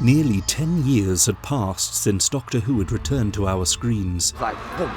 Nearly 10 years had passed since Doctor Who had returned to our screens. Like, boom,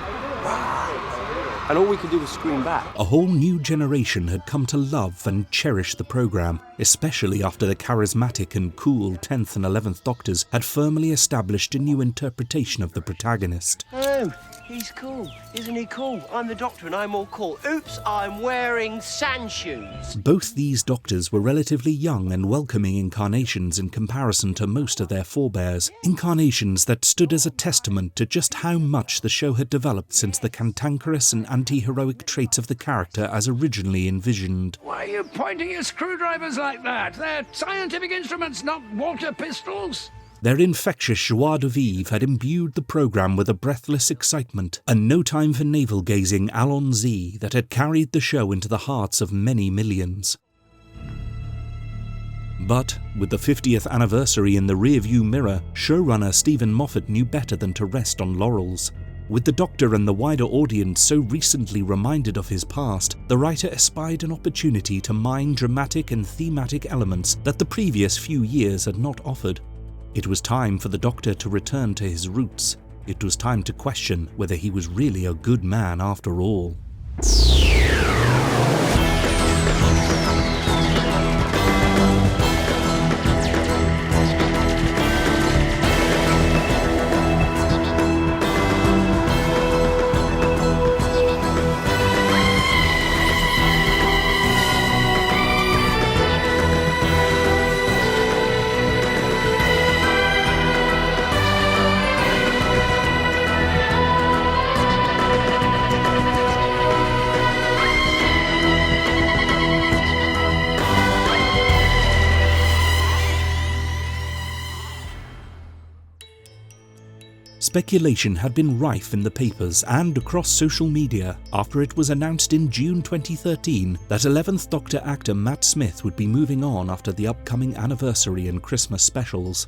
and all we could do was scream back. A whole new generation had come to love and cherish the programme, especially after the charismatic and cool 10th and 11th Doctors had firmly established a new interpretation of the protagonist. Oh, he's cool. Isn't he cool? I'm the Doctor and I'm all cool. Oops, I'm wearing sand shoes. Both these Doctors were relatively young and welcoming incarnations in comparison to most of their forebears. Incarnations that stood as a testament to just how much the show had developed since the cantankerous and anti-heroic traits of the character as originally envisioned. Why are you pointing your screwdrivers like that? They're scientific instruments, not water pistols. Their infectious joie de vivre had imbued the programme with a breathless excitement, and no time for navel-gazing allons-y that had carried the show into the hearts of many millions. But, with the 50th anniversary in the rearview mirror, showrunner Stephen Moffat knew better than to rest on laurels. With the Doctor and the wider audience so recently reminded of his past, the writer espied an opportunity to mine dramatic and thematic elements that the previous few years had not offered. It was time for the Doctor to return to his roots. It was time to question whether he was really a good man after all. Speculation had been rife in the papers and across social media after it was announced in June 2013 that 11th Doctor actor Matt Smith would be moving on after the upcoming anniversary and Christmas specials.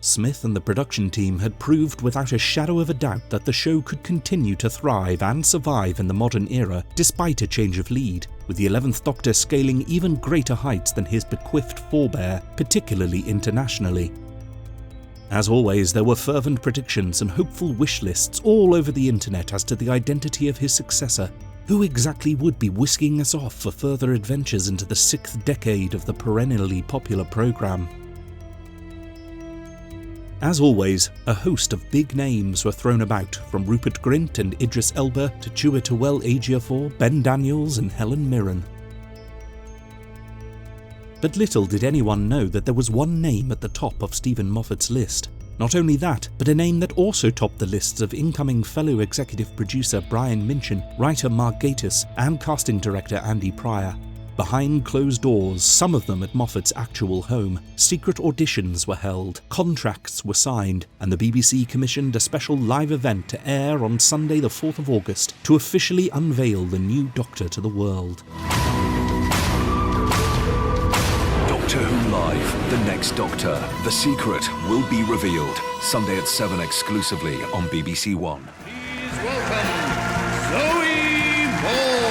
Smith and the production team had proved without a shadow of a doubt that the show could continue to thrive and survive in the modern era despite a change of lead, with the 11th Doctor scaling even greater heights than his bequeathed forebear, particularly internationally. As always, there were fervent predictions and hopeful wish lists all over the internet as to the identity of his successor. Who exactly would be whisking us off for further adventures into the 6th decade of the perennially popular programme? As always, a host of big names were thrown about, from Rupert Grint and Idris Elba to Chiwetel Ejiofor, Ben Daniels and Helen Mirren. But little did anyone know that there was one name at the top of Stephen Moffat's list. Not only that, but a name that also topped the lists of incoming fellow executive producer Brian Minchin, writer Mark Gatiss, and casting director Andy Pryor. Behind closed doors, some of them at Moffat's actual home, secret auditions were held, contracts were signed, and the BBC commissioned a special live event to air on Sunday the 4th of August to officially unveil the new Doctor to the world. Doctor Who Live, The Next Doctor. The secret will be revealed. Sunday at 7 exclusively on BBC One. Please welcome Zoe Ball.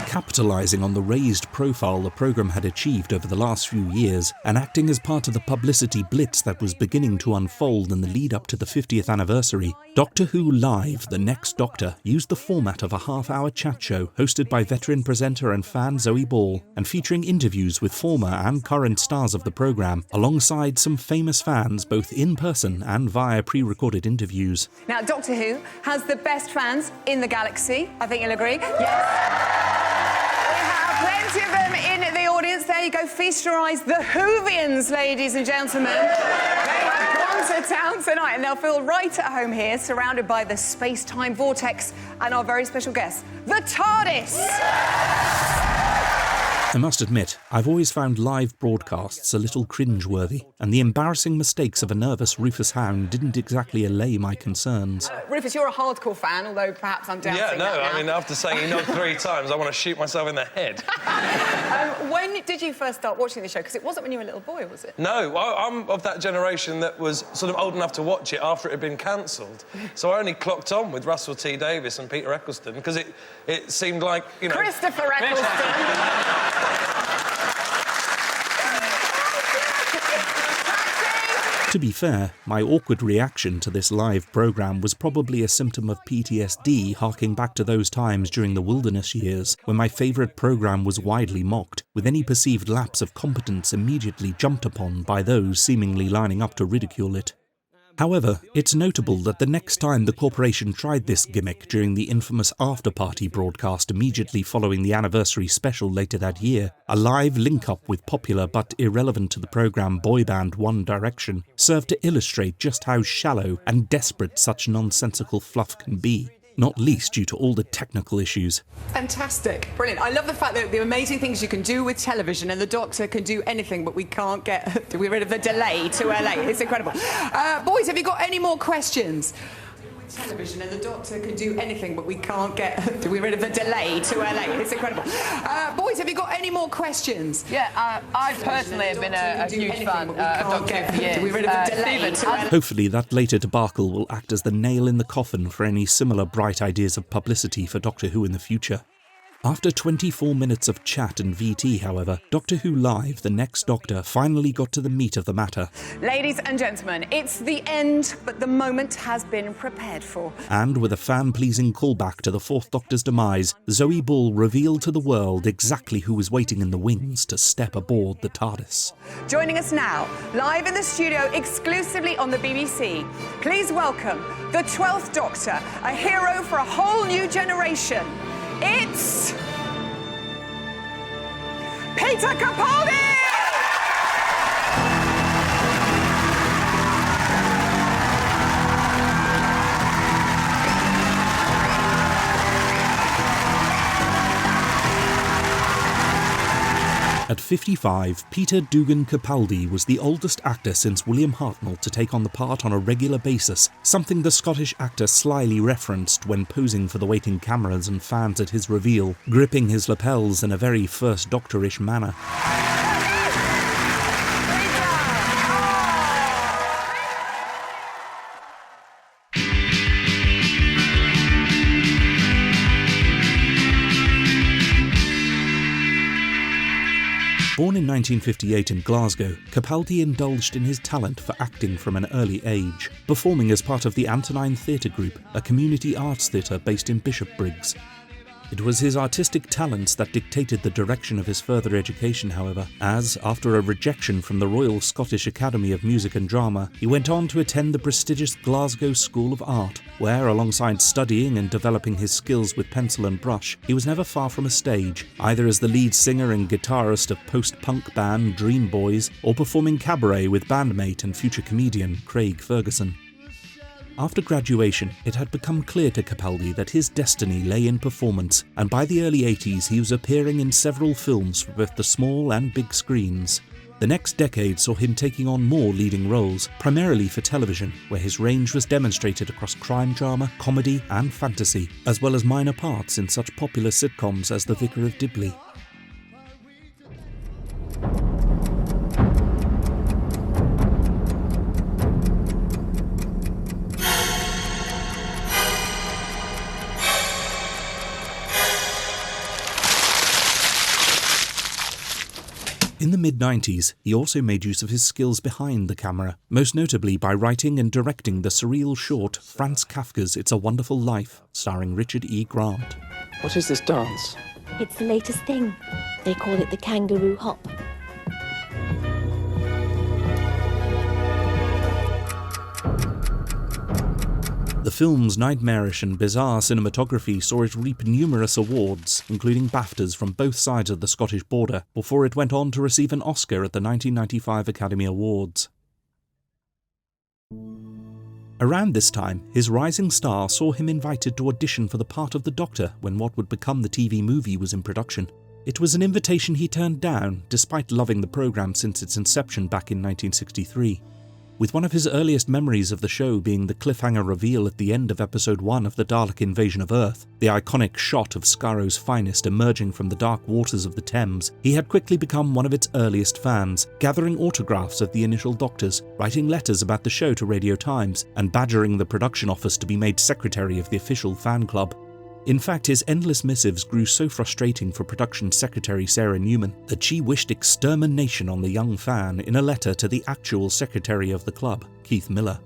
Capitalising on the raised profile the programme had achieved over the last few years, and acting as part of the publicity blitz that was beginning to unfold in the lead-up to the 50th anniversary, Doctor Who Live, The Next Doctor used the format of a half-hour chat show hosted by veteran presenter and fan Zoe Ball, and featuring interviews with former and current stars of the programme, alongside some famous fans both in person and via pre-recorded interviews. Now, Doctor Who has the best fans in the galaxy. I think you'll agree. Yes. Plenty of them in the audience. There you go. Feast your eyes. The Whovians, ladies and gentlemen. They have gone to town tonight and they'll feel right at home here, surrounded by the space-time vortex and our very special guest, the TARDIS. I must admit, I've always found live broadcasts a little cringe-worthy, and the embarrassing mistakes of a nervous Rufus Hound didn't exactly allay my concerns. Rufus, you're a hardcore fan, although perhaps I'm doubting Yeah, no, that now. I mean, after saying he knocked 3 times, I want to shoot myself in the head. When did you first start watching the show? Because it wasn't when you were a little boy, was it? No, I'm of that generation that was sort of old enough to watch it after it had been cancelled. So I only clocked on with Russell T Davies and Peter Eccleston, because it seemed like, you know... Christopher Eccleston! To be fair, my awkward reaction to this live programme was probably a symptom of PTSD harking back to those times during the wilderness years, when my favourite programme was widely mocked, with any perceived lapse of competence immediately jumped upon by those seemingly lining up to ridicule it. However, it's notable that the next time the corporation tried this gimmick during the infamous after-party broadcast immediately following the anniversary special later that year, a live link-up with popular but irrelevant to the programme boy band One Direction served to illustrate just how shallow and desperate such nonsensical fluff can be, not least due to all the technical issues. Fantastic. Brilliant. I love the fact that the amazing things you can do with television, and the Doctor can do anything, but we can't get rid of the delay to LA. It's incredible. Boys, have you got any more questions? Television, and the Doctor can do anything, but we can't get rid of the delay to LA. It's incredible. Boys, have you got any more questions? Yeah, I personally have been a huge fan of Doctor Who for years. Rid of the delay to LA. Hopefully that later debacle will act as the nail in the coffin for any similar bright ideas of publicity for Doctor Who in the future. After 24 minutes of chat and VT, however, Doctor Who Live, The Next Doctor, finally got to the meat of the matter. Ladies and gentlemen, it's the end, but the moment has been prepared for. And with a fan-pleasing callback to the Fourth Doctor's demise, Zoe Ball revealed to the world exactly who was waiting in the wings to step aboard the TARDIS. Joining us now, live in the studio, exclusively on the BBC, please welcome the 12th Doctor, a hero for a whole new generation. It's Peter Capaldi! At 55, Peter Dugan Capaldi was the oldest actor since William Hartnell to take on the part on a regular basis, something the Scottish actor slyly referenced when posing for the waiting cameras and fans at his reveal, gripping his lapels in a very First Doctor-ish manner. Born in 1958 in Glasgow, Capaldi indulged in his talent for acting from an early age, performing as part of the Antonine Theatre Group, a community arts theatre based in Bishopbriggs. It was his artistic talents that dictated the direction of his further education, however, as, after a rejection from the Royal Scottish Academy of Music and Drama, he went on to attend the prestigious Glasgow School of Art, where, alongside studying and developing his skills with pencil and brush, he was never far from a stage, either as the lead singer and guitarist of post-punk band Dream Boys, or performing cabaret with bandmate and future comedian Craig Ferguson. After graduation, it had become clear to Capaldi that his destiny lay in performance, and by the early 80s he was appearing in several films for both the small and big screens. The next decade saw him taking on more leading roles, primarily for television, where his range was demonstrated across crime drama, comedy and fantasy, as well as minor parts in such popular sitcoms as The Vicar of Dibley. In the mid-90s, he also made use of his skills behind the camera, most notably by writing and directing the surreal short Franz Kafka's It's a Wonderful Life, starring Richard E. Grant. What is this dance? It's the latest thing. They call it the kangaroo hop. The film's nightmarish and bizarre cinematography saw it reap numerous awards, including BAFTAs from both sides of the Scottish border, before it went on to receive an Oscar at the 1995 Academy Awards. Around this time, his rising star saw him invited to audition for the part of the Doctor when what would become the TV movie was in production. it was an invitation he turned down, despite loving the programme since its inception back in 1963. With one of his earliest memories of the show being the cliffhanger reveal at the end of episode 1 of the Dalek invasion of Earth, the iconic shot of Scaro's finest emerging from the dark waters of the Thames, he had quickly become one of its earliest fans, gathering autographs of the initial Doctors, writing letters about the show to Radio Times, and badgering the production office to be made secretary of the official fan club. In fact, his endless missives grew so frustrating for production secretary Sarah Newman that she wished extermination on the young fan in a letter to the actual secretary of the club, Keith Miller.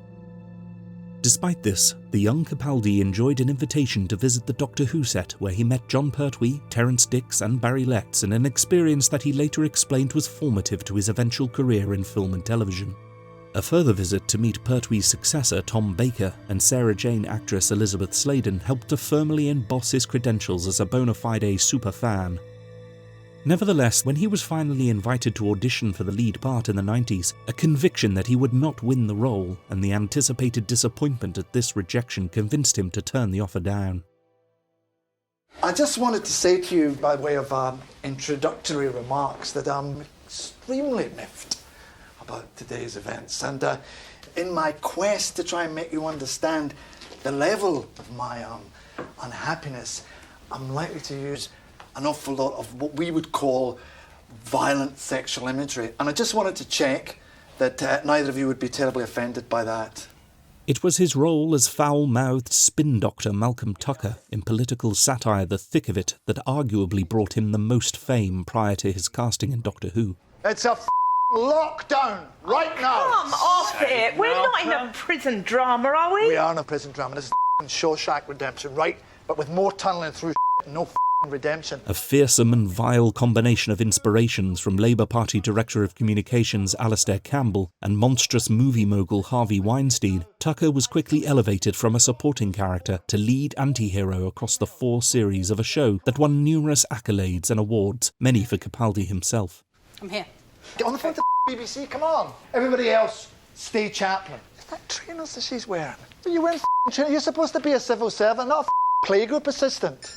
Despite this, the young Capaldi enjoyed an invitation to visit the Doctor Who set where he met Jon Pertwee, Terence Dix and Barry Letts in an experience that he later explained was formative to his eventual career in film and television. A further visit to meet Pertwee's successor Tom Baker and Sarah Jane actress Elizabeth Sladen helped to firmly emboss his credentials as a bona fide superfan. Nevertheless, when he was finally invited to audition for the lead part in the 90s, a conviction that he would not win the role and the anticipated disappointment at this rejection convinced him to turn the offer down. I just wanted to say to you, by way of introductory remarks, that I'm extremely miffed about today's events, and in my quest to try and make you understand the level of my unhappiness, I'm likely to use an awful lot of what we would call violent sexual imagery, and I just wanted to check that neither of you would be terribly offended by that. It was his role as foul-mouthed spin doctor Malcolm Tucker in political satire The Thick of It that arguably brought him the most fame prior to his casting in Doctor Who. It's a lockdown right now. Come off it. We're not in a prison drama, are we? We are in a prison drama. This is Shawshank Redemption, right? But with more tunnelling through no redemption. A fearsome and vile combination of inspirations from Labour Party Director of Communications Alastair Campbell and monstrous movie mogul Harvey Weinstein, Tucker was quickly elevated from a supporting character to lead anti-hero across the 4 series of a show that won numerous accolades and awards, many for Capaldi himself. I'm here. Get on the phone to the BBC, come on. Everybody else, stay Chaplin. Is that trainers that she's wearing? Are you wearing trainers? You're supposed to be a civil servant, not a playgroup assistant.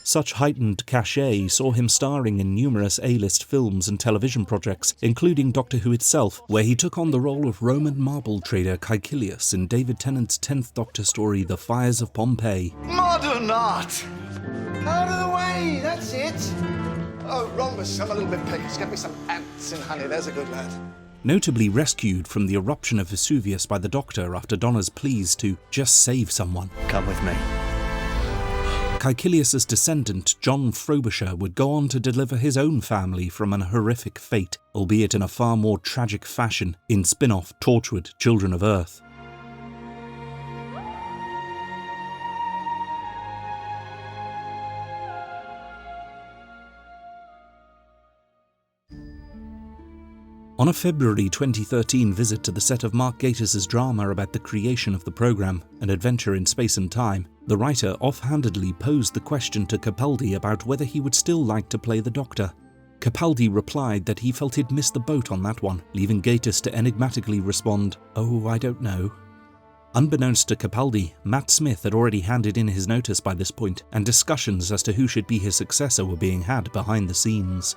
Such heightened cachet saw him starring in numerous A-list films and television projects, including Doctor Who itself, where he took on the role of Roman marble trader Caecilius in David Tennant's 10th Doctor story The Fires of Pompeii. Modern art! Out of the way, that's it. Oh, Rhombus, I'm a little bit piggish. Get me some ants and honey, there's a good lad. Notably rescued from the eruption of Vesuvius by the Doctor after Donna's pleas to just save someone. Come with me. Caecilius's descendant, John Frobisher, would go on to deliver his own family from an horrific fate, albeit in a far more tragic fashion, in spin-off Torchwood Children of Earth. On a February 2013 visit to the set of Mark Gatiss' drama about the creation of the programme, An Adventure in Space and Time, the writer offhandedly posed the question to Capaldi about whether he would still like to play the Doctor. Capaldi replied that he felt he'd missed the boat on that one, leaving Gatiss to enigmatically respond, "Oh, I don't know." Unbeknownst to Capaldi, Matt Smith had already handed in his notice by this point, and discussions as to who should be his successor were being had behind the scenes.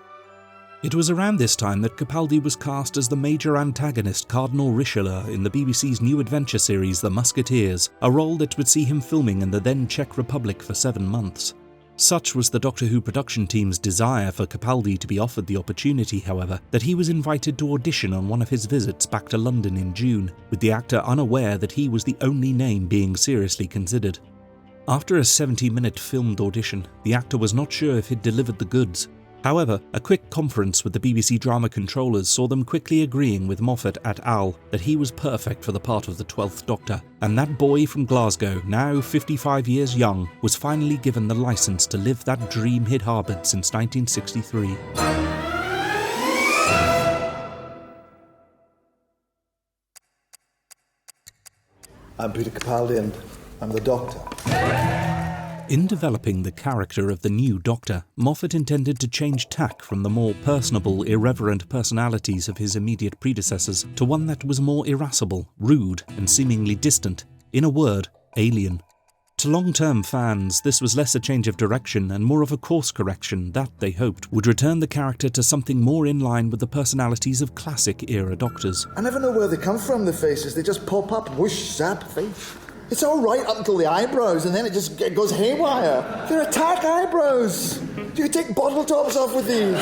It was around this time that Capaldi was cast as the major antagonist Cardinal Richelieu in the BBC's new adventure series The Musketeers, a role that would see him filming in the then Czech Republic for 7 months. Such was the Doctor Who production team's desire for Capaldi to be offered the opportunity, however, that he was invited to audition on one of his visits back to London in June, with the actor unaware that he was the only name being seriously considered. After a 70-minute filmed audition, the actor was not sure if he'd delivered the goods. However, a quick conference with the BBC drama controllers saw them quickly agreeing with Moffat et al. That he was perfect for the part of the 12th Doctor, and that boy from Glasgow, now 55 years young, was finally given the licence to live that dream he'd harboured since 1963. I'm Peter Capaldi and I'm the Doctor. In developing the character of the new Doctor, Moffat intended to change tack from the more personable, irreverent personalities of his immediate predecessors to one that was more irascible, rude, and seemingly distant. In a word, alien. To long-term fans, this was less a change of direction and more of a course correction that, they hoped, would return the character to something more in line with the personalities of classic-era Doctors. I never know where they come from, the faces. They just pop up, whoosh, zap, face. It's all right up until the eyebrows, and then it goes haywire. They're attack eyebrows. You can take bottle tops off with these.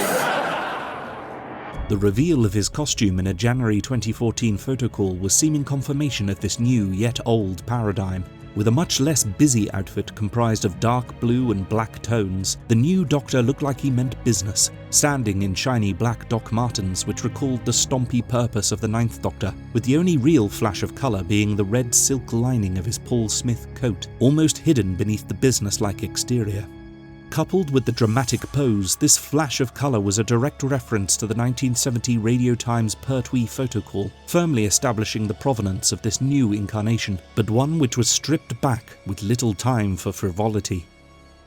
The reveal of his costume in a January 2014 photo call was seeming confirmation of this new yet old paradigm. With a much less busy outfit comprised of dark blue and black tones, the new Doctor looked like he meant business, standing in shiny black Doc Martens which recalled the stompy purpose of the 9th Doctor, with the only real flash of colour being the red silk lining of his Paul Smith coat, almost hidden beneath the business-like exterior. Coupled with the dramatic pose, this flash of colour was a direct reference to the 1970 Radio Times Pertwee photo call, firmly establishing the provenance of this new incarnation, but one which was stripped back with little time for frivolity.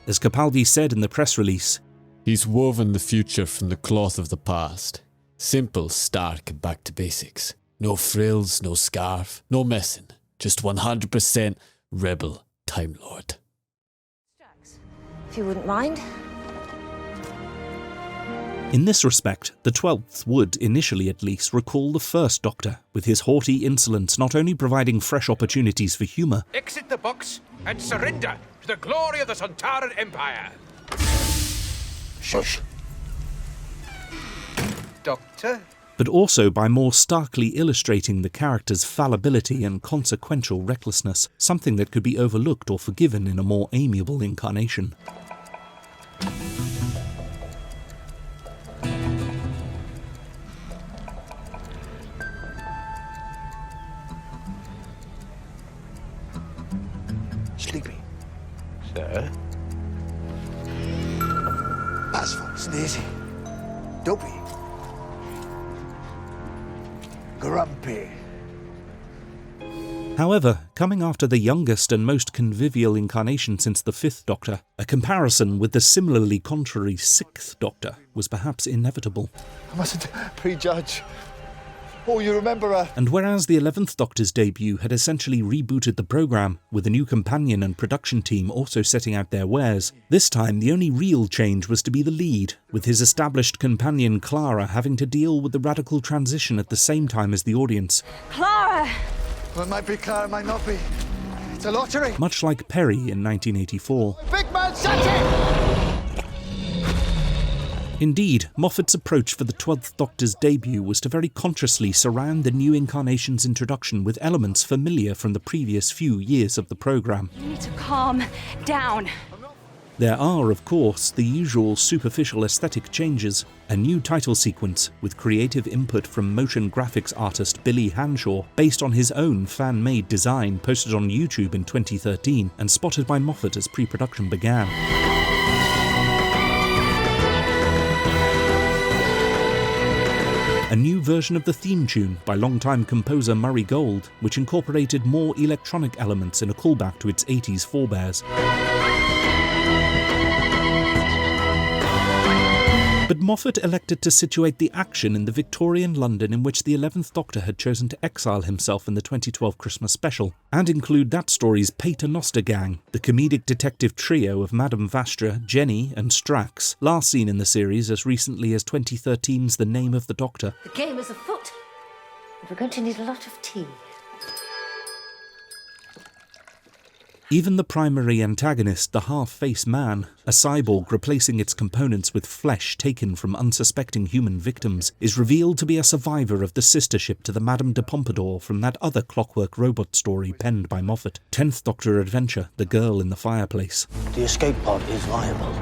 As Capaldi said in the press release, "He's woven the future from the cloth of the past. Simple, stark, and back to basics. No frills, no scarf, no messing. Just 100% rebel Time Lord." If you wouldn't mind. In this respect, the 12th would, initially at least, recall the 1st Doctor, with his haughty insolence not only providing fresh opportunities for humour, exit the box and surrender to the glory of the Sontaran Empire. Shush. Doctor? but also by more starkly illustrating the character's fallibility and consequential recklessness, something that could be overlooked or forgiven in a more amiable incarnation. Sleepy. Sir? That's fucking easy. Dopey. Grumpy. However, coming after the youngest and most convivial incarnation since the 5th Doctor, a comparison with the similarly contrary 6th Doctor was perhaps inevitable. I mustn't prejudge. Oh, you remember And whereas the 11th Doctor's debut had essentially rebooted the programme, with a new companion and production team also setting out their wares, this time the only real change was to be the lead, with his established companion Clara having to deal with the radical transition at the same time as the audience. Clara! Well, it might be Clara, it might not be. It's a lottery. Much like Perry in 1984. Big man, shut it! Indeed, Moffat's approach for the 12th Doctor's debut was to very consciously surround the new incarnation's introduction with elements familiar from the previous few years of the programme. You need to calm down. There are, of course, the usual superficial aesthetic changes, a new title sequence with creative input from motion graphics artist Billy Hanshaw, based on his own fan-made design posted on YouTube in 2013 and spotted by Moffat as pre-production began. A new version of the theme tune by longtime composer Murray Gold, which incorporated more electronic elements in a callback to its 80s forebears. But Moffat elected to situate the action in the Victorian London in which the 11th Doctor had chosen to exile himself in the 2012 Christmas special, and include that story's Paternoster gang, the comedic detective trio of Madame Vastra, Jenny and Strax, last seen in the series as recently as 2013's The Name of the Doctor. The game is afoot. We're going to need a lot of tea. Even the primary antagonist, the half-face man, a cyborg replacing its components with flesh taken from unsuspecting human victims, is revealed to be a survivor of the sister ship to the Madame de Pompadour from that other Clockwork Robot story penned by Moffat, 10th Doctor Adventure, The Girl in the Fireplace. The escape pod is viable.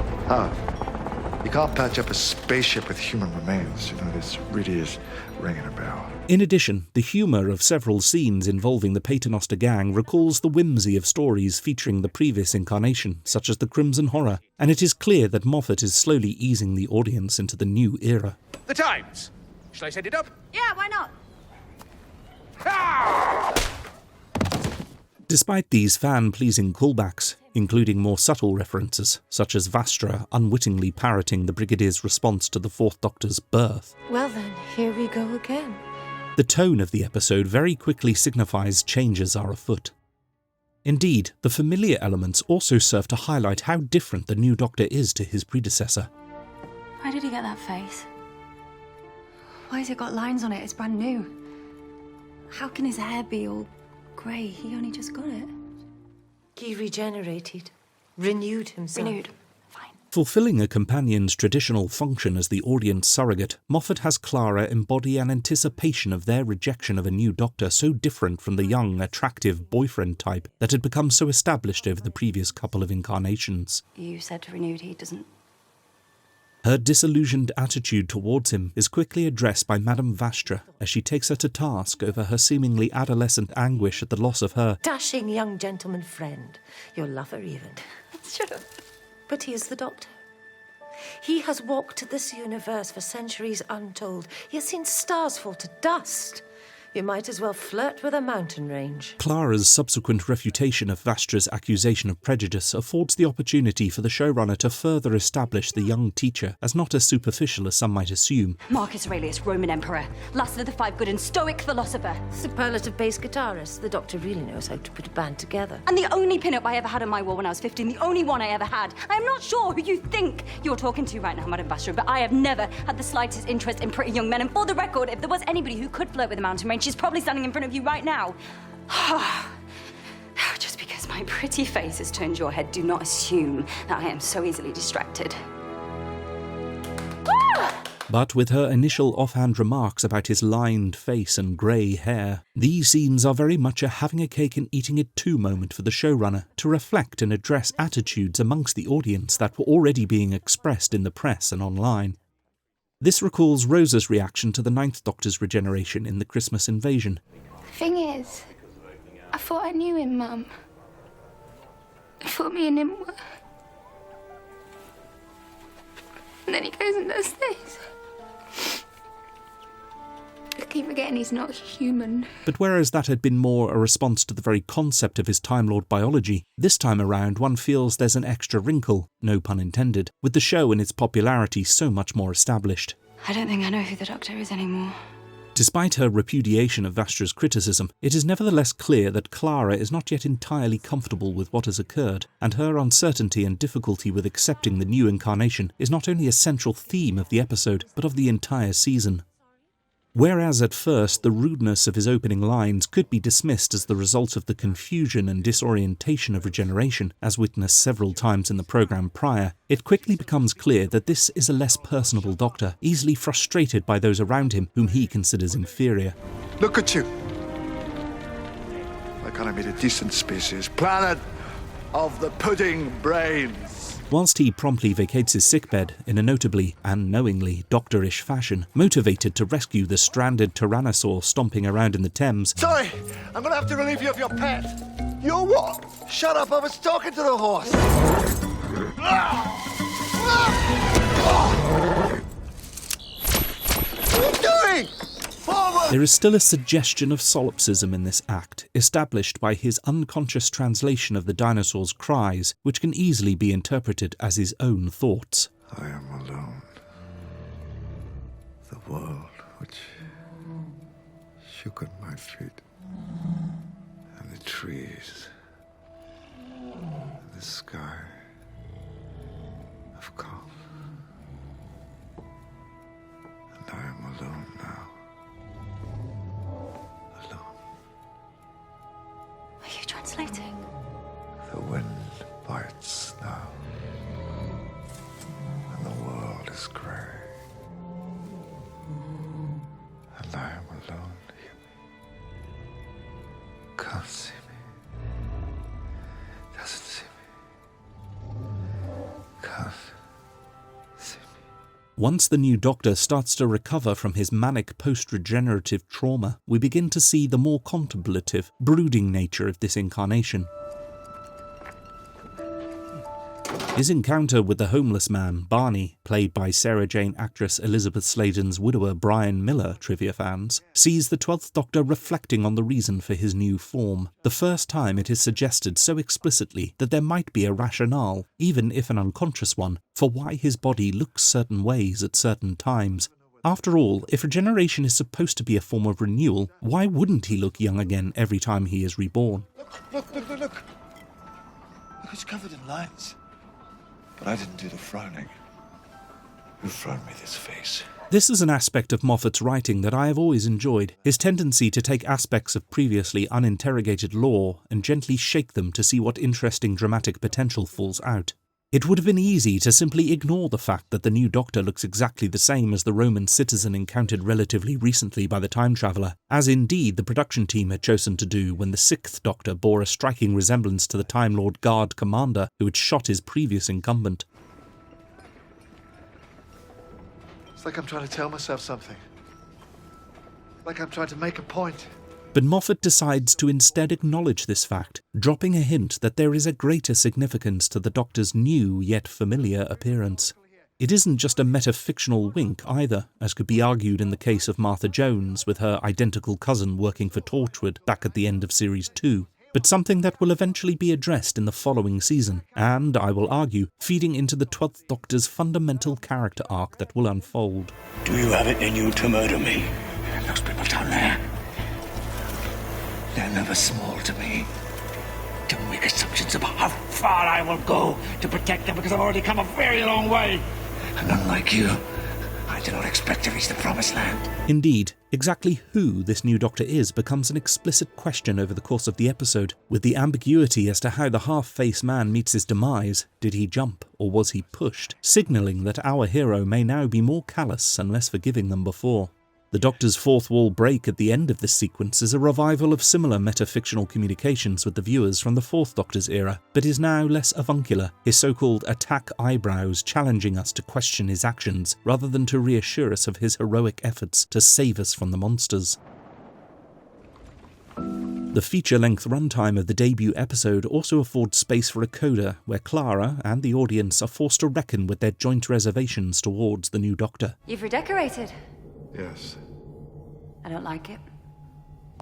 You can't patch up a spaceship with human remains. You know, this really is ringing a bell. In addition, the humour of several scenes involving the Paternoster gang recalls the whimsy of stories featuring the previous incarnation, such as the Crimson Horror, and it is clear that Moffat is slowly easing the audience into the new era. The Times. Shall I set it up? Yeah, why not? Ah! Despite these fan-pleasing callbacks, including more subtle references, such as Vastra unwittingly parroting the Brigadier's response to the 4th Doctor's birth, Well then, here we go again. the tone of the episode very quickly signifies changes are afoot. Indeed, the familiar elements also serve to highlight how different the new Doctor is to his predecessor. Where did he get that face? Why has it got lines on it? It's brand new. How can his hair be all grey? He only just got it. He regenerated, renewed himself. Renewed. Fulfilling a companion's traditional function as the audience surrogate, Moffat has Clara embody an anticipation of their rejection of a new Doctor so different from the young, attractive boyfriend type that had become so established over the previous couple of incarnations. You said renewed, he doesn't... Her disillusioned attitude towards him is quickly addressed by Madame Vastra as she takes her to task over her seemingly adolescent anguish at the loss of her Dashing young gentleman friend, your lover even. Shut up. But he is the Doctor. He has walked this universe for centuries untold. He has seen stars fall to dust. You might as well flirt with a mountain range. Clara's subsequent refutation of Vastra's accusation of prejudice affords the opportunity for the showrunner to further establish the young teacher as not as superficial as some might assume. Marcus Aurelius, Roman Emperor, last of the five good and stoic philosopher. Superlative bass guitarist. The Doctor really knows how to put a band together. And the only pin-up I ever had on my wall when I was 15, the only one I ever had. I'm not sure who you think you're talking to right now, Madame Vastra, but I have never had the slightest interest in pretty young men. And for the record, if there was anybody who could flirt with a mountain range, she's probably standing in front of you right now. Just because my pretty face has turned your head, do not assume that I am so easily distracted. But with her initial offhand remarks about his lined face and grey hair, these scenes are very much a having a cake and eating it too moment for the showrunner to reflect and address attitudes amongst the audience that were already being expressed in the press and online. This recalls Rosa's reaction to the Ninth Doctor's regeneration in the Christmas Invasion. The thing is, I thought I knew him, Mum. I thought me and him were... And then he goes and does this. I keep forgetting he's not human. But whereas that had been more a response to the very concept of his Time Lord biology, this time around one feels there's an extra wrinkle, no pun intended, with the show and its popularity so much more established. I don't think I know who the Doctor is anymore. Despite her repudiation of Vastra's criticism, it is nevertheless clear that Clara is not yet entirely comfortable with what has occurred, and her uncertainty and difficulty with accepting the new incarnation is not only a central theme of the episode, but of the entire season. Whereas at first the rudeness of his opening lines could be dismissed as the result of the confusion and disorientation of regeneration, as witnessed several times in the programme prior, it quickly becomes clear that this is a less personable Doctor, easily frustrated by those around him whom he considers inferior. Look at you. Why can't I meet a decent species? Planet of the pudding brains. Whilst he promptly vacates his sickbed in a notably and knowingly doctorish fashion, motivated to rescue the stranded tyrannosaur stomping around in the Thames. Sorry, I'm going to have to relieve you of your pet. Your what? Shut up, I was talking to the horse. What are you doing? Forward! There is still a suggestion of solipsism in this act, established by his unconscious translation of the dinosaur's cries, which can easily be interpreted as his own thoughts. I am alone. The world which shook at my feet, and the trees, and the sky have come, and I am alone now. Are you translating? The wind bites now, and the world is grey, and I am alone. You can't see me, doesn't see me, can't see me. Once the new Doctor starts to recover from his manic post-regenerative trauma, we begin to see the more contemplative, brooding nature of this incarnation. His encounter with the homeless man, Barney, played by Sarah Jane actress Elizabeth Sladen's widower Brian Miller, trivia fans, sees the 12th Doctor reflecting on the reason for his new form, the first time it is suggested so explicitly that there might be a rationale, even if an unconscious one, for why his body looks certain ways at certain times. After all, if regeneration is supposed to be a form of renewal, why wouldn't he look young again every time he is reborn? Look, look, look, look. Look, it's covered in lines. But I didn't do the frowning. Who frowned me this face? This is an aspect of Moffat's writing that I have always enjoyed, his tendency to take aspects of previously uninterrogated lore and gently shake them to see what interesting dramatic potential falls out. It would have been easy to simply ignore the fact that the new Doctor looks exactly the same as the Roman citizen encountered relatively recently by the Time Traveller, as indeed the production team had chosen to do when the 6th Doctor bore a striking resemblance to the Time Lord Guard commander who had shot his previous incumbent. It's like I'm trying to tell myself something. Like I'm trying to make a point. But Moffat decides to instead acknowledge this fact, dropping a hint that there is a greater significance to the Doctor's new yet familiar appearance. It isn't just a metafictional wink either, as could be argued in the case of Martha Jones with her identical cousin working for Torchwood back at the end of Series 2, but something that will eventually be addressed in the following season, and, I will argue, feeding into the 12th Doctor's fundamental character arc that will unfold. Do you have it in you to murder me? Those people down there, they're never small to me. Don't make assumptions about how far I will go to protect them, because I've already come a very long way. And unlike you, I do not expect to reach the promised land. Indeed, exactly who this new Doctor is becomes an explicit question over the course of the episode, with the ambiguity as to how the half-face man meets his demise. Did he jump, or was he pushed? Signalling that our hero may now be more callous and less forgiving than before. The Doctor's fourth wall break at the end of this sequence is a revival of similar metafictional communications with the viewers from the 4th Doctor's era, but is now less avuncular, his so-called attack eyebrows challenging us to question his actions, rather than to reassure us of his heroic efforts to save us from the monsters. The feature-length runtime of the debut episode also affords space for a coda, where Clara and the audience are forced to reckon with their joint reservations towards the new Doctor. You've redecorated. Yes. I don't like it.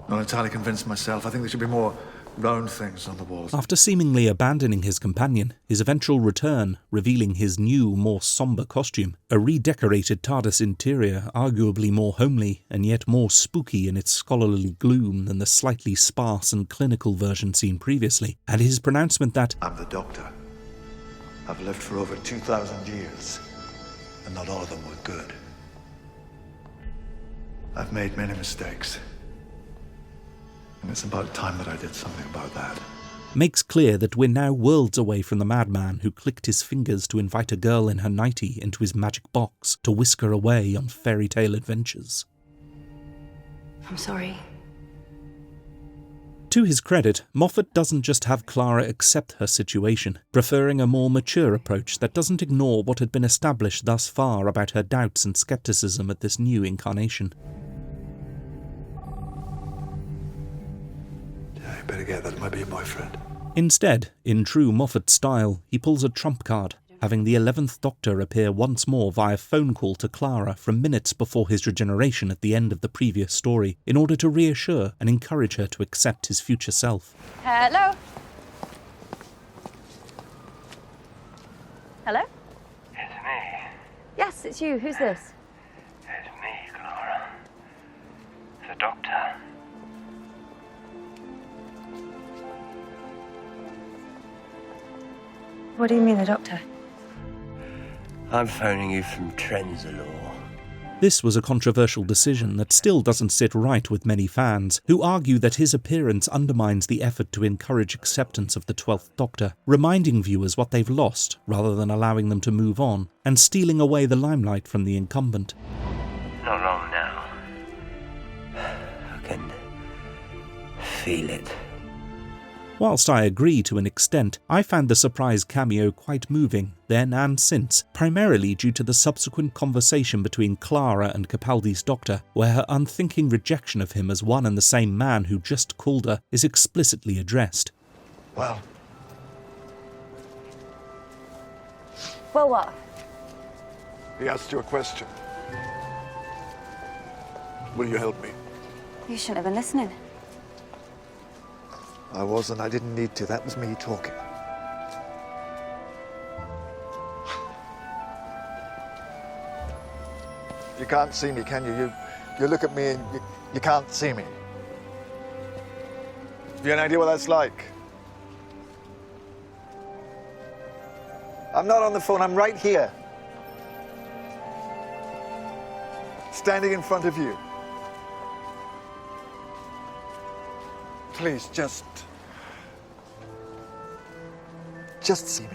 Not entirely convinced myself. I think there should be more round things on the walls. After seemingly abandoning his companion, his eventual return, revealing his new, more sombre costume, a redecorated TARDIS interior arguably more homely and yet more spooky in its scholarly gloom than the slightly sparse and clinical version seen previously, and his pronouncement that, I'm the Doctor. I've lived for over 2,000 years, and not all of them were good. I've made many mistakes, and it's about time that I did something about that. makes clear that we're now worlds away from the madman who clicked his fingers to invite a girl in her nightie into his magic box to whisk her away on fairy tale adventures. I'm sorry. To his credit, Moffat doesn't just have Clara accept her situation, preferring a more mature approach that doesn't ignore what had been established thus far about her doubts and skepticism at this new incarnation. Yeah, you better get that. It might be your boyfriend. Instead, in true Moffat style, he pulls a trump card, having the 11th Doctor appear once more via phone call to Clara from minutes before his regeneration at the end of the previous story, in order to reassure and encourage her to accept his future self. Hello? Hello? It's me. Yes, it's you. Who's this? It's me, Clara. The Doctor. What do you mean, the Doctor? I'm phoning you from Trenzalore. This was a controversial decision that still doesn't sit right with many fans, who argue that his appearance undermines the effort to encourage acceptance of the 12th Doctor, reminding viewers what they've lost rather than allowing them to move on, and stealing away the limelight from the incumbent. Not long now. I can feel it. Whilst I agree to an extent, I found the surprise cameo quite moving, then and since, primarily due to the subsequent conversation between Clara and Capaldi's Doctor, where her unthinking rejection of him as one and the same man who just called her is explicitly addressed. Well. Well, what? He asked you a question. Will you help me? You shouldn't have been listening. I wasn't. I didn't need to. That was me talking. You can't see me, can you? You look at me and you can't see me. Have you any idea what that's like? I'm not on the phone, I'm right here. Standing in front of you. Please, just see me.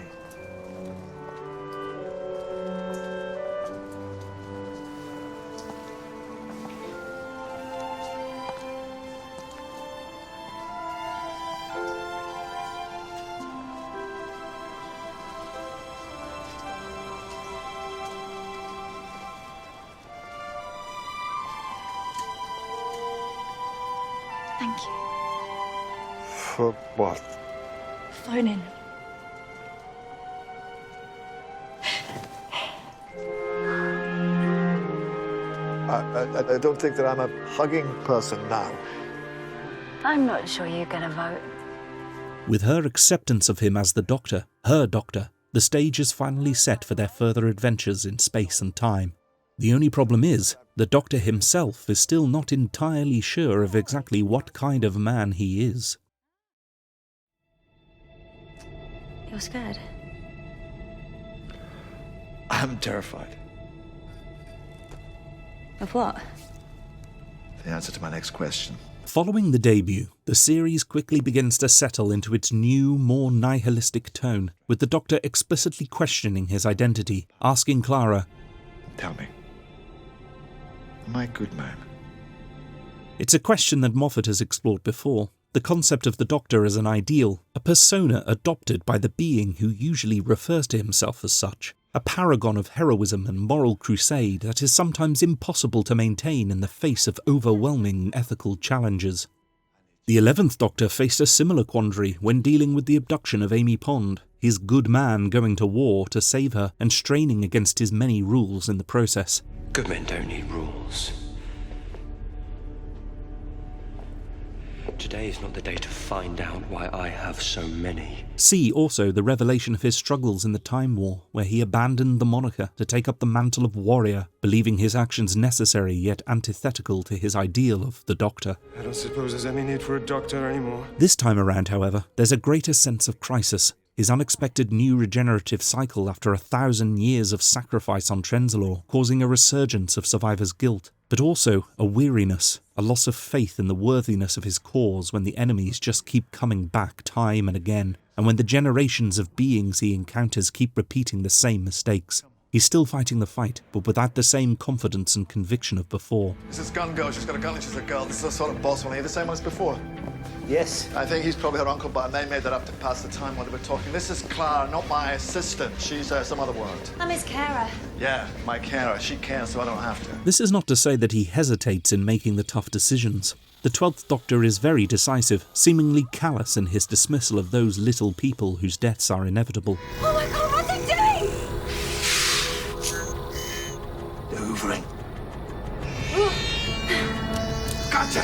Thank you. For what? Phoning. I don't think that I'm a hugging person now. I'm not sure you're gonna vote. With her acceptance of him as the Doctor, her Doctor, the stage is finally set for their further adventures in space and time. The only problem is, the Doctor himself is still not entirely sure of exactly what kind of man he is. You're scared? I'm terrified. Of what? The answer to my next question. Following the debut, the series quickly begins to settle into its new, more nihilistic tone, with the Doctor explicitly questioning his identity, asking Clara, Tell me, am I a good man? It's a question that Moffat has explored before. The concept of the Doctor as an ideal, a persona adopted by the being who usually refers to himself as such, a paragon of heroism and moral crusade that is sometimes impossible to maintain in the face of overwhelming ethical challenges. The 11th Doctor faced a similar quandary when dealing with the abduction of Amy Pond, his good man going to war to save her and straining against his many rules in the process. Good men don't need rules. Today is not the day to find out why I have so many. See also the revelation of his struggles in the Time War, where he abandoned the moniker to take up the mantle of warrior, believing his actions necessary yet antithetical to his ideal of the Doctor. I don't suppose there's any need for a doctor anymore. This time around, however, there's a greater sense of crisis. His unexpected new regenerative cycle after 1,000 years of sacrifice on Trenzalore, causing a resurgence of survivors' guilt, but also a weariness, a loss of faith in the worthiness of his cause when the enemies just keep coming back time and again, and when the generations of beings he encounters keep repeating the same mistakes. He's still fighting the fight, but without the same confidence and conviction of before. This is Gun Girl. She's got a gun and she's a girl. This is the sort of boss one. Are you the same one as before? Yes. I think he's probably her uncle, but I may have made that up to pass the time while they were talking. This is Clara, not my assistant. She's some other word. I'm his carer. Yeah, my carer. She cares, so I don't have to. This is not to say that he hesitates in making the tough decisions. The 12th Doctor is very decisive, seemingly callous in his dismissal of those little people whose deaths are inevitable. Oh my God, what's he doing? Hoovering. Gotcha!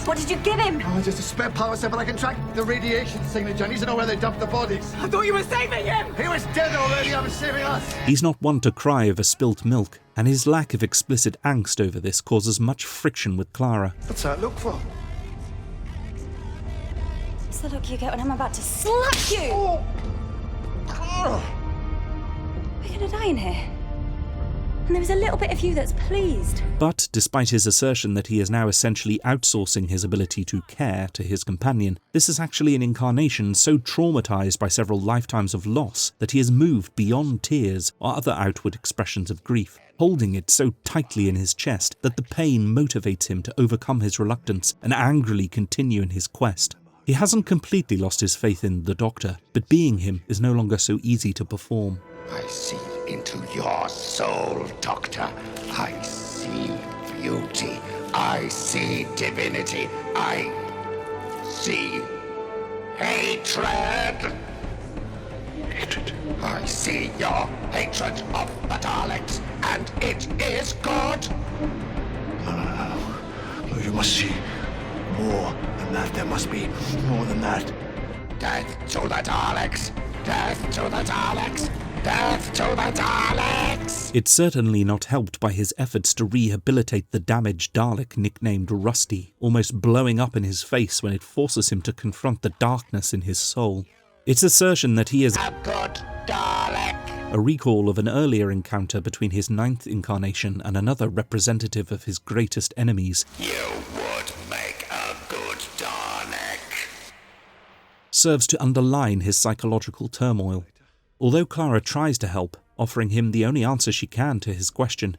What did you give him? Oh, just a spare power set, but I can track the radiation signature. I need to know where they dumped the bodies. I thought you were saving him! He was dead already. I was saving us. He's not one to cry over spilt milk, and his lack of explicit angst over this causes much friction with Clara. What's that look for? It's the look you get when I'm about to slap you! We're gonna die in here. And there was a little bit of you that's pleased. But despite his assertion that he is now essentially outsourcing his ability to care to his companion, this is actually an incarnation so traumatized by several lifetimes of loss that he is moved beyond tears or other outward expressions of grief, holding it so tightly in his chest that the pain motivates him to overcome his reluctance and angrily continue in his quest. He hasn't completely lost his faith in the Doctor, but being him is no longer so easy to perform. I see into your soul, Doctor. I see beauty. I see divinity. I see hatred. Hatred? I see your hatred of the Daleks, and it is good. No. You must see more than that. There must be more than that. Death to the Daleks! Death to the Daleks! Death to the Daleks! It's certainly not helped by his efforts to rehabilitate the damaged Dalek nicknamed Rusty, almost blowing up in his face when it forces him to confront the darkness in his soul. Its assertion that he is a good Dalek. a recall of an earlier encounter between his 9th incarnation and another representative of his greatest enemies. You would make a good Dalek. Serves to underline his psychological turmoil. Although Clara tries to help, offering him the only answer she can to his question.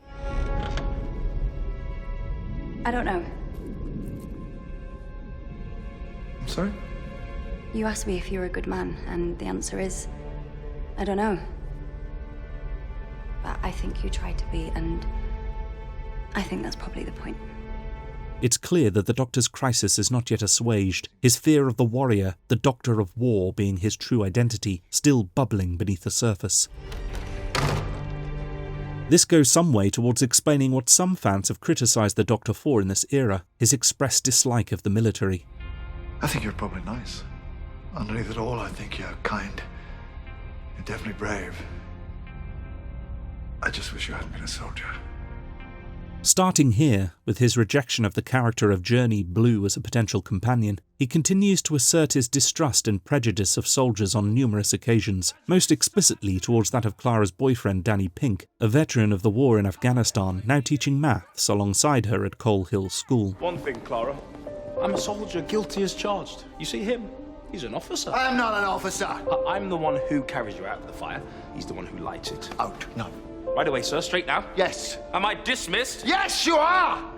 I don't know. I'm sorry? You asked me if you were a good man, and the answer is, I don't know. But I think you tried to be, and I think that's probably the point. It's clear that the Doctor's crisis is not yet assuaged, his fear of the warrior, the Doctor of War being his true identity, still bubbling beneath the surface. This goes some way towards explaining what some fans have criticised the Doctor for in this era, his expressed dislike of the military. I think you're probably nice. Underneath it all, I think you're kind. You're definitely brave. I just wish you hadn't been a soldier. Starting here, with his rejection of the character of Journey Blue as a potential companion, he continues to assert his distrust and prejudice of soldiers on numerous occasions, most explicitly towards that of Clara's boyfriend Danny Pink, a veteran of the war in Afghanistan, now teaching maths alongside her at Coal Hill School. One thing, Clara. I'm a soldier guilty as charged. You see him? He's an officer. I am not an officer. I'm the one who carries you out of the fire. He's the one who lights it. Out. No. Right away, sir. Straight now. Yes. Am I dismissed? Yes, you are!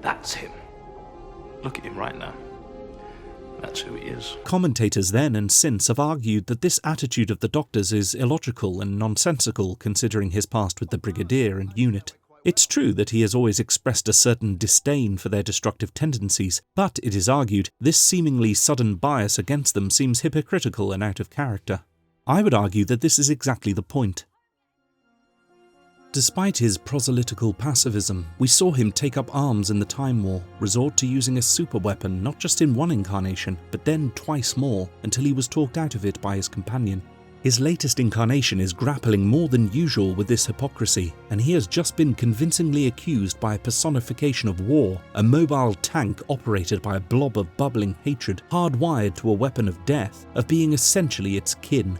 That's him. Look at him right now. That's who he is. Commentators then and since have argued that this attitude of the Doctor's is illogical and nonsensical considering his past with the Brigadier and unit. It's true that he has always expressed a certain disdain for their destructive tendencies, but it is argued this seemingly sudden bias against them seems hypocritical and out of character. I would argue that this is exactly the point. Despite his proselytical pacifism, we saw him take up arms in the Time War, resort to using a superweapon not just in one incarnation, but then twice more, until he was talked out of it by his companion. His latest incarnation is grappling more than usual with this hypocrisy, and he has just been convincingly accused by a personification of war, a mobile tank operated by a blob of bubbling hatred, hardwired to a weapon of death, of being essentially its kin.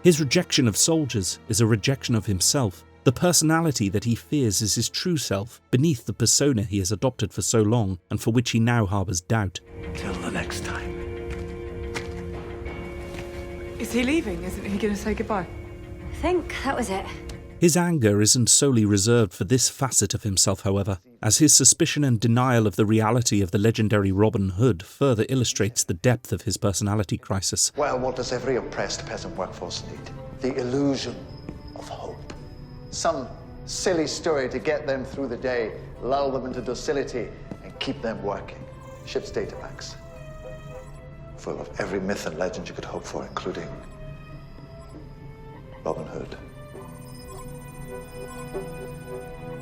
His rejection of soldiers is a rejection of himself. The personality that he fears is his true self, beneath the persona he has adopted for so long, and for which he now harbours doubt. Till the next time. Is he leaving? Isn't he going to say goodbye? I think that was it. His anger isn't solely reserved for this facet of himself, however, as his suspicion and denial of the reality of the legendary Robin Hood further illustrates the depth of his personality crisis. Well, what does every oppressed peasant workforce need? The illusion of hope. Some silly story to get them through the day, lull them into docility, and keep them working. Ship's databanks. Full of every myth and legend you could hope for, including Robin Hood.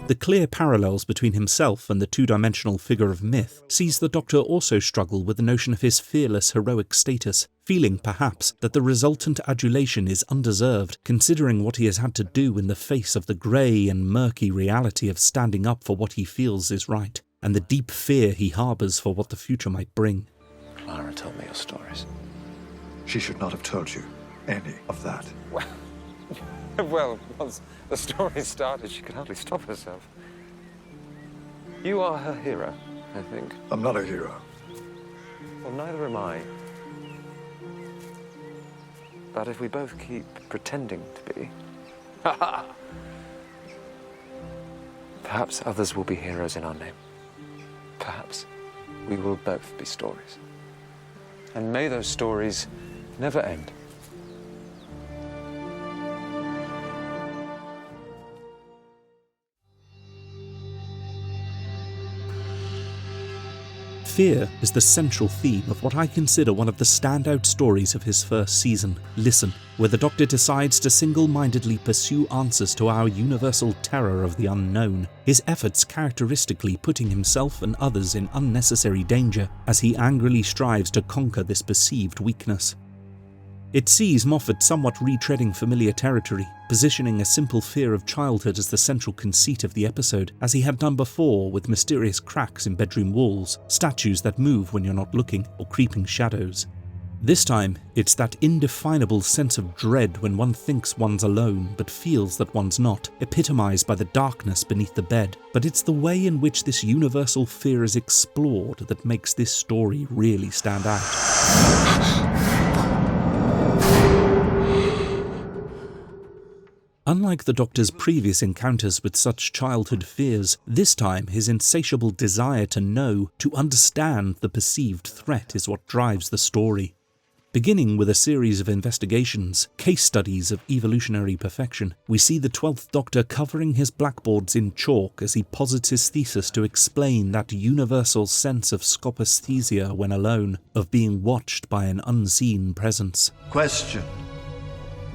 The clear parallels between himself and the two-dimensional figure of myth sees the Doctor also struggle with the notion of his fearless heroic status, feeling perhaps that the resultant adulation is undeserved considering what he has had to do in the face of the grey and murky reality of standing up for what he feels is right, and the deep fear he harbours for what the future might bring. Clara told me your stories. She should not have told you any of that. Well, once the story started, she could hardly stop herself. You are her hero, I think. I'm not a hero. Well, neither am I. But if we both keep pretending to be, perhaps others will be heroes in our name. Perhaps we will both be stories. And may those stories never end. Fear is the central theme of what I consider one of the standout stories of his first season, Listen, where the Doctor decides to single-mindedly pursue answers to our universal terror of the unknown, his efforts characteristically putting himself and others in unnecessary danger as he angrily strives to conquer this perceived weakness. It sees Moffat somewhat retreading familiar territory, positioning a simple fear of childhood as the central conceit of the episode, as he had done before with mysterious cracks in bedroom walls, statues that move when you're not looking, or creeping shadows. This time, it's that indefinable sense of dread when one thinks one's alone but feels that one's not, epitomised by the darkness beneath the bed. But it's the way in which this universal fear is explored that makes this story really stand out. Unlike the Doctor's previous encounters with such childhood fears, this time his insatiable desire to know, to understand the perceived threat is what drives the story. Beginning with a series of investigations, case studies of evolutionary perfection, we see the 12th Doctor covering his blackboards in chalk as he posits his thesis to explain that universal sense of scopaesthesia when alone, of being watched by an unseen presence. Question.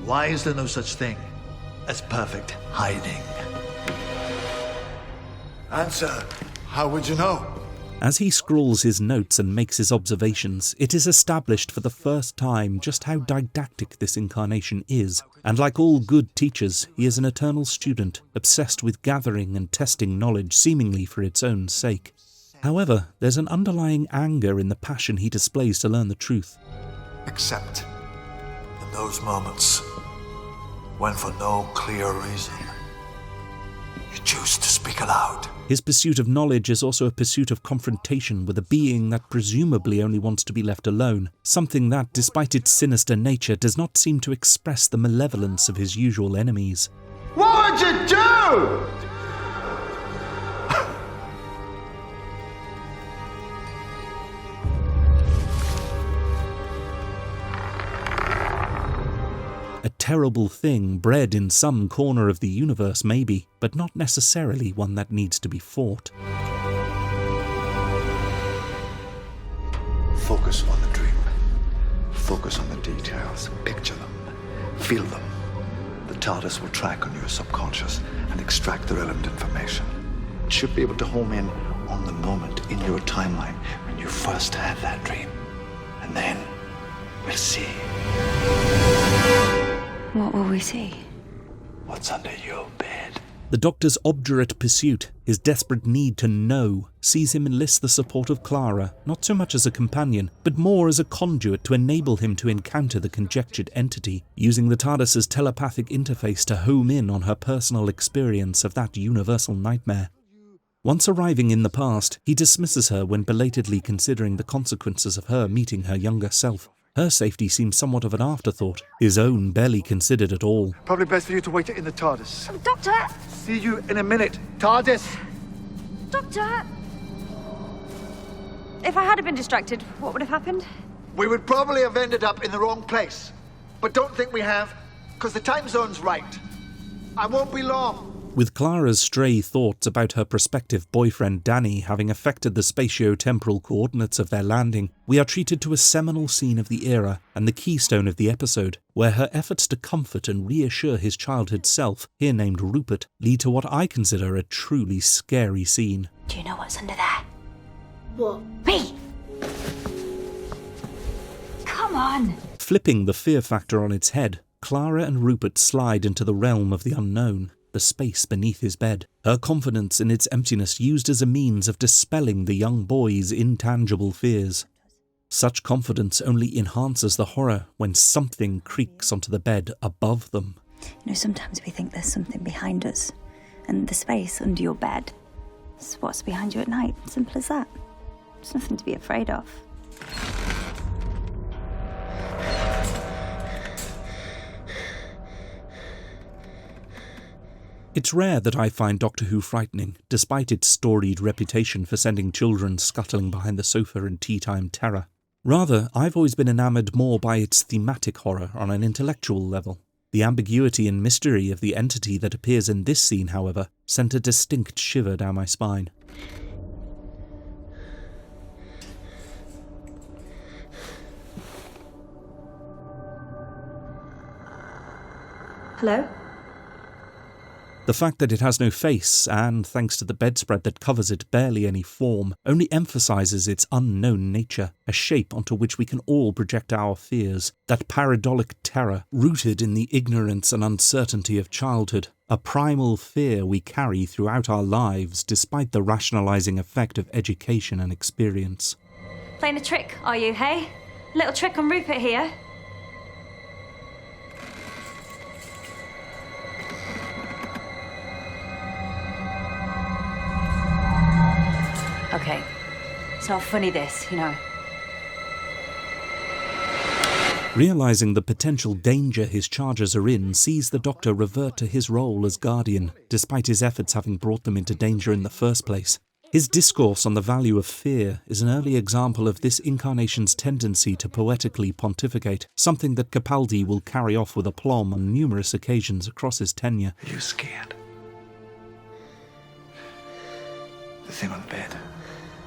Why is there no such thing as perfect hiding? Answer. How would you know? As he scrawls his notes and makes his observations, it is established for the first time just how didactic this incarnation is, and like all good teachers, he is an eternal student, obsessed with gathering and testing knowledge seemingly for its own sake. However, there's an underlying anger in the passion he displays to learn the truth. Except in those moments when for no clear reason you choose to speak aloud. His pursuit of knowledge is also a pursuit of confrontation with a being that presumably only wants to be left alone, something that, despite its sinister nature, does not seem to express the malevolence of his usual enemies. What would you do? A terrible thing bred in some corner of the universe maybe, but not necessarily one that needs to be fought. Focus on the dream. Focus on the details. Picture them. Feel them. The TARDIS will track on your subconscious and extract the relevant information. It should be able to home in on the moment in your timeline when you first had that dream. And then we'll see. What will we see? What's under your bed? The Doctor's obdurate pursuit, his desperate need to know, sees him enlist the support of Clara, not so much as a companion, but more as a conduit to enable him to encounter the conjectured entity, using the TARDIS's telepathic interface to home in on her personal experience of that universal nightmare. Once arriving in the past, he dismisses her when belatedly considering the consequences of her meeting her younger self. Her safety seems somewhat of an afterthought, his own barely considered at all. Probably best for you to wait in the TARDIS. Doctor! See you in a minute. TARDIS! Doctor! If I had been distracted, what would have happened? We would probably have ended up in the wrong place. But don't think we have, because the time zone's right. I won't be long. With Clara's stray thoughts about her prospective boyfriend Danny having affected the spatio-temporal coordinates of their landing, we are treated to a seminal scene of the era and the keystone of the episode, where her efforts to comfort and reassure his childhood self, here named Rupert, lead to what I consider a truly scary scene. Do you know what's under there? What? Me! Come on! Flipping the fear factor on its head, Clara and Rupert slide into the realm of the unknown, the space beneath his bed, her confidence in its emptiness used as a means of dispelling the young boy's intangible fears. Such confidence only enhances the horror when something creaks onto the bed above them. You know, sometimes we think there's something behind us, and the space under your bed is what's behind you at night. Simple as that. There's nothing to be afraid of. It's rare that I find Doctor Who frightening, despite its storied reputation for sending children scuttling behind the sofa in tea-time terror. Rather, I've always been enamoured more by its thematic horror on an intellectual level. The ambiguity and mystery of the entity that appears in this scene, however, sent a distinct shiver down my spine. Hello? The fact that it has no face, and, thanks to the bedspread that covers it, barely any form, only emphasises its unknown nature, a shape onto which we can all project our fears, that pareidolik terror rooted in the ignorance and uncertainty of childhood, a primal fear we carry throughout our lives despite the rationalising effect of education and experience. Playing a trick, are you, hey? Little trick on Rupert here. Okay, it's not funny this, you know. Realising the potential danger his charges are in sees the Doctor revert to his role as Guardian, despite his efforts having brought them into danger in the first place. His discourse on the value of fear is an early example of this incarnation's tendency to poetically pontificate, something that Capaldi will carry off with aplomb on numerous occasions across his tenure. Are you scared? The thing on the bed,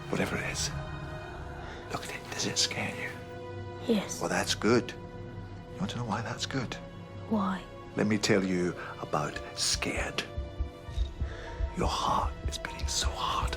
whatever it is, look at it, does it scare you? Yes. Well, that's good. You want to know why that's good? Why? Let me tell you about scared. Your heart is beating so hard.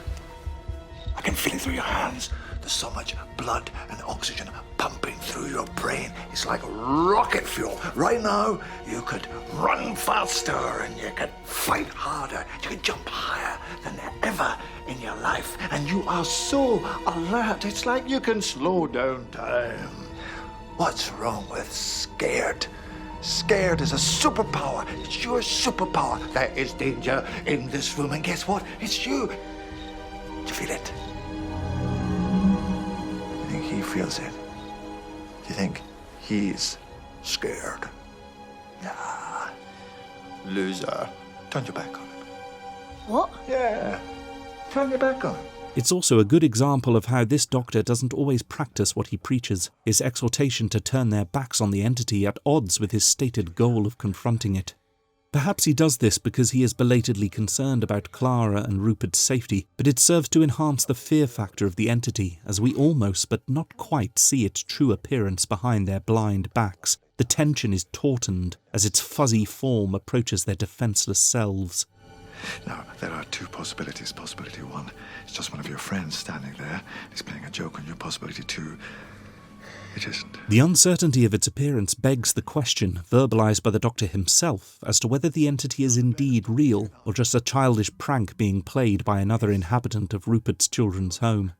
I can feel it through your hands. There's so much blood and oxygen pumping through your brain. It's like rocket fuel. Right now, you could run faster and you could fight harder. You could jump higher than ever in your life. And you are so alert. It's like you can slow down time. What's wrong with scared? Scared is a superpower. It's your superpower. There is danger in this room, and guess what? It's you. Do you feel it? You think he feels it? Do you think he's scared? Nah. Loser. Turn your back on him. What? Yeah. Turn your back on him. It's also a good example of how this Doctor doesn't always practice what he preaches, his exhortation to turn their backs on the entity at odds with his stated goal of confronting it. Perhaps he does this because he is belatedly concerned about Clara and Rupert's safety, but it serves to enhance the fear factor of the entity as we almost but not quite see its true appearance behind their blind backs. The tension is tautened as its fuzzy form approaches their defenceless selves. Now, there are two possibilities. Possibility one, it's just one of your friends standing there. He's playing a joke on you. Possibility two, it isn't. The uncertainty of its appearance begs the question, verbalised by the Doctor himself, as to whether the entity is indeed real, or just a childish prank being played by another inhabitant of Rupert's children's home.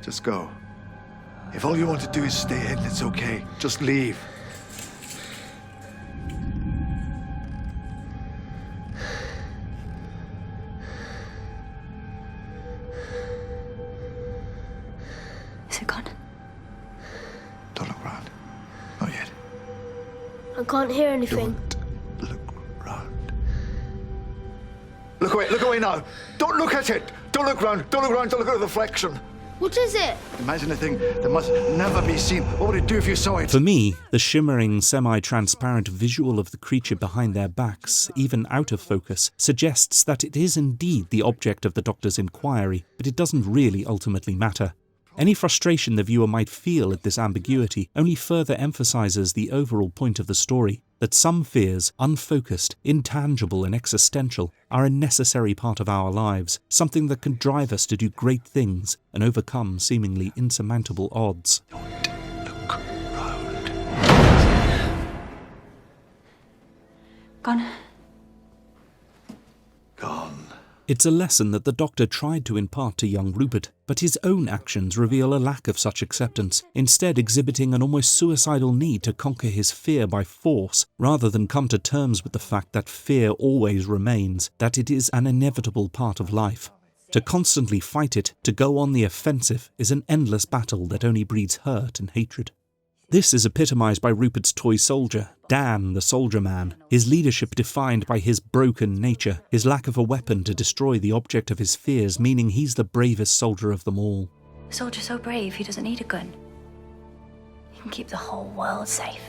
Just go. If all you want to do is stay hidden, it's okay. Just leave. Is it gone? Don't look round. Not yet. I can't hear anything. Don't look round. Look away now. Don't look at it. Don't look round. Don't look round. Don't look at the reflection. What is it? Imagine a thing that must never be seen. What would it do if you saw it? For me, the shimmering, semi-transparent visual of the creature behind their backs, even out of focus, suggests that it is indeed the object of the Doctor's inquiry, but it doesn't really ultimately matter. Any frustration the viewer might feel at this ambiguity only further emphasises the overall point of the story, that some fears, unfocused, intangible and existential, are a necessary part of our lives, something that can drive us to do great things and overcome seemingly insurmountable odds. Gone. Gone. It's a lesson that the Doctor tried to impart to young Rupert, but his own actions reveal a lack of such acceptance, instead exhibiting an almost suicidal need to conquer his fear by force, rather than come to terms with the fact that fear always remains, that it is an inevitable part of life. To constantly fight it, to go on the offensive, is an endless battle that only breeds hurt and hatred. This is epitomised by Rupert's toy soldier, Dan the Soldier Man, his leadership defined by his broken nature, his lack of a weapon to destroy the object of his fears, meaning he's the bravest soldier of them all. A soldier's so brave, he doesn't need a gun. He can keep the whole world safe.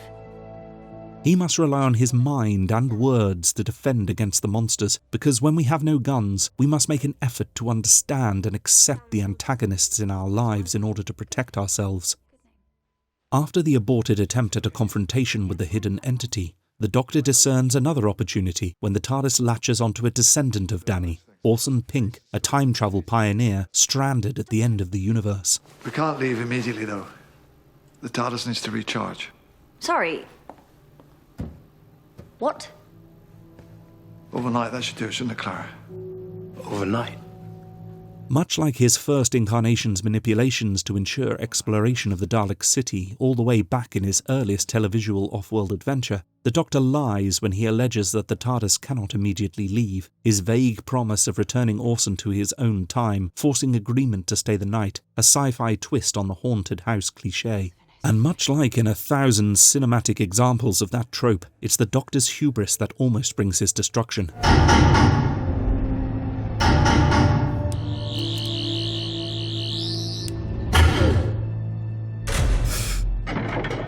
He must rely on his mind and words to defend against the monsters, because when we have no guns, we must make an effort to understand and accept the antagonists in our lives in order to protect ourselves. After the aborted attempt at a confrontation with the hidden entity, the Doctor discerns another opportunity when the TARDIS latches onto a descendant of Danny, Orson Pink, a time travel pioneer stranded at the end of the universe. We can't leave immediately, though. The TARDIS needs to recharge. Sorry. What? Overnight, that should do it, shouldn't it, Clara? Overnight? Much like his first incarnation's manipulations to ensure exploration of the Dalek city all the way back in his earliest televisual off-world adventure, the Doctor lies when he alleges that the TARDIS cannot immediately leave, his vague promise of returning Orson to his own time, forcing agreement to stay the night, a sci-fi twist on the haunted house cliché. And much like in 1,000 cinematic examples of that trope, it's the Doctor's hubris that almost brings his destruction.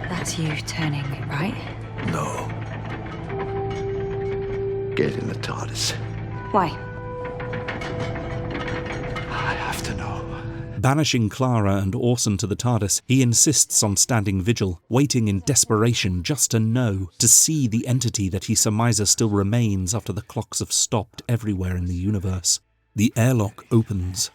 That's you turning, right? No. Get in the TARDIS. Why? I have to know. Banishing Clara and Orson to the TARDIS, he insists on standing vigil, waiting in desperation just to know, to see the entity that he surmises still remains after the clocks have stopped everywhere in the universe. The airlock opens.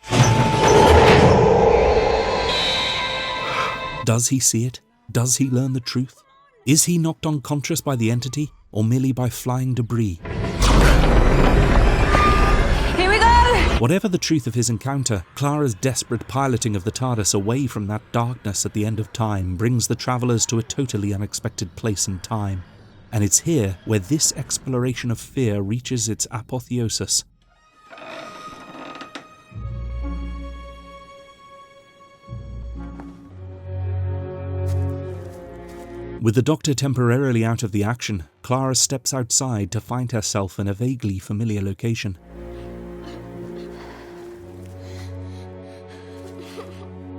Does he see it? Does he learn the truth? Is he knocked unconscious by the entity, or merely by flying debris? Here we go! Whatever the truth of his encounter, Clara's desperate piloting of the TARDIS away from that darkness at the end of time brings the travellers to a totally unexpected place and time. And it's here where this exploration of fear reaches its apotheosis. With the Doctor temporarily out of the action, Clara steps outside to find herself in a vaguely familiar location.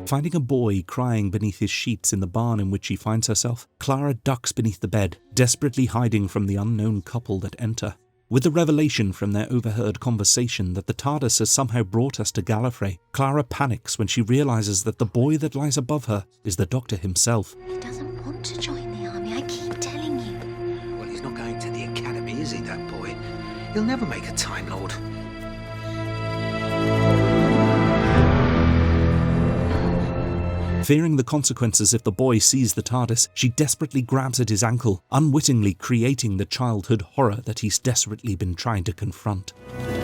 Finding a boy crying beneath his sheets in the barn in which she finds herself, Clara ducks beneath the bed, desperately hiding from the unknown couple that enter. With the revelation from their overheard conversation that the TARDIS has somehow brought us to Gallifrey, Clara panics when she realises that the boy that lies above her is the Doctor himself. He doesn't want to join the army, I keep telling you. Well, he's not going to the academy, is he, that boy? He'll never make a Time Lord. Fearing the consequences if the boy sees the TARDIS, she desperately grabs at his ankle, unwittingly creating the childhood horror that he's desperately been trying to confront.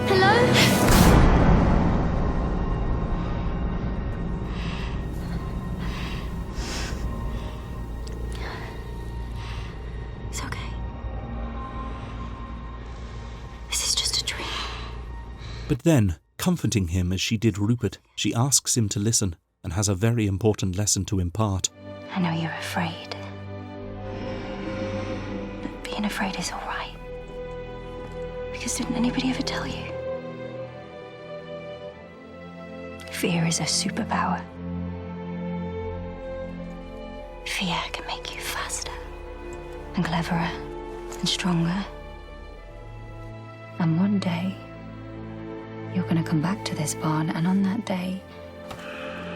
Hello? It's okay. This is just a dream. But then, comforting him as she did Rupert, she asks him to listen, and has a very important lesson to impart. I know you're afraid. But being afraid is all right. Because didn't anybody ever tell you? Fear is a superpower. Fear can make you faster and cleverer and stronger. And one day, you're going to come back to this barn, and on that day,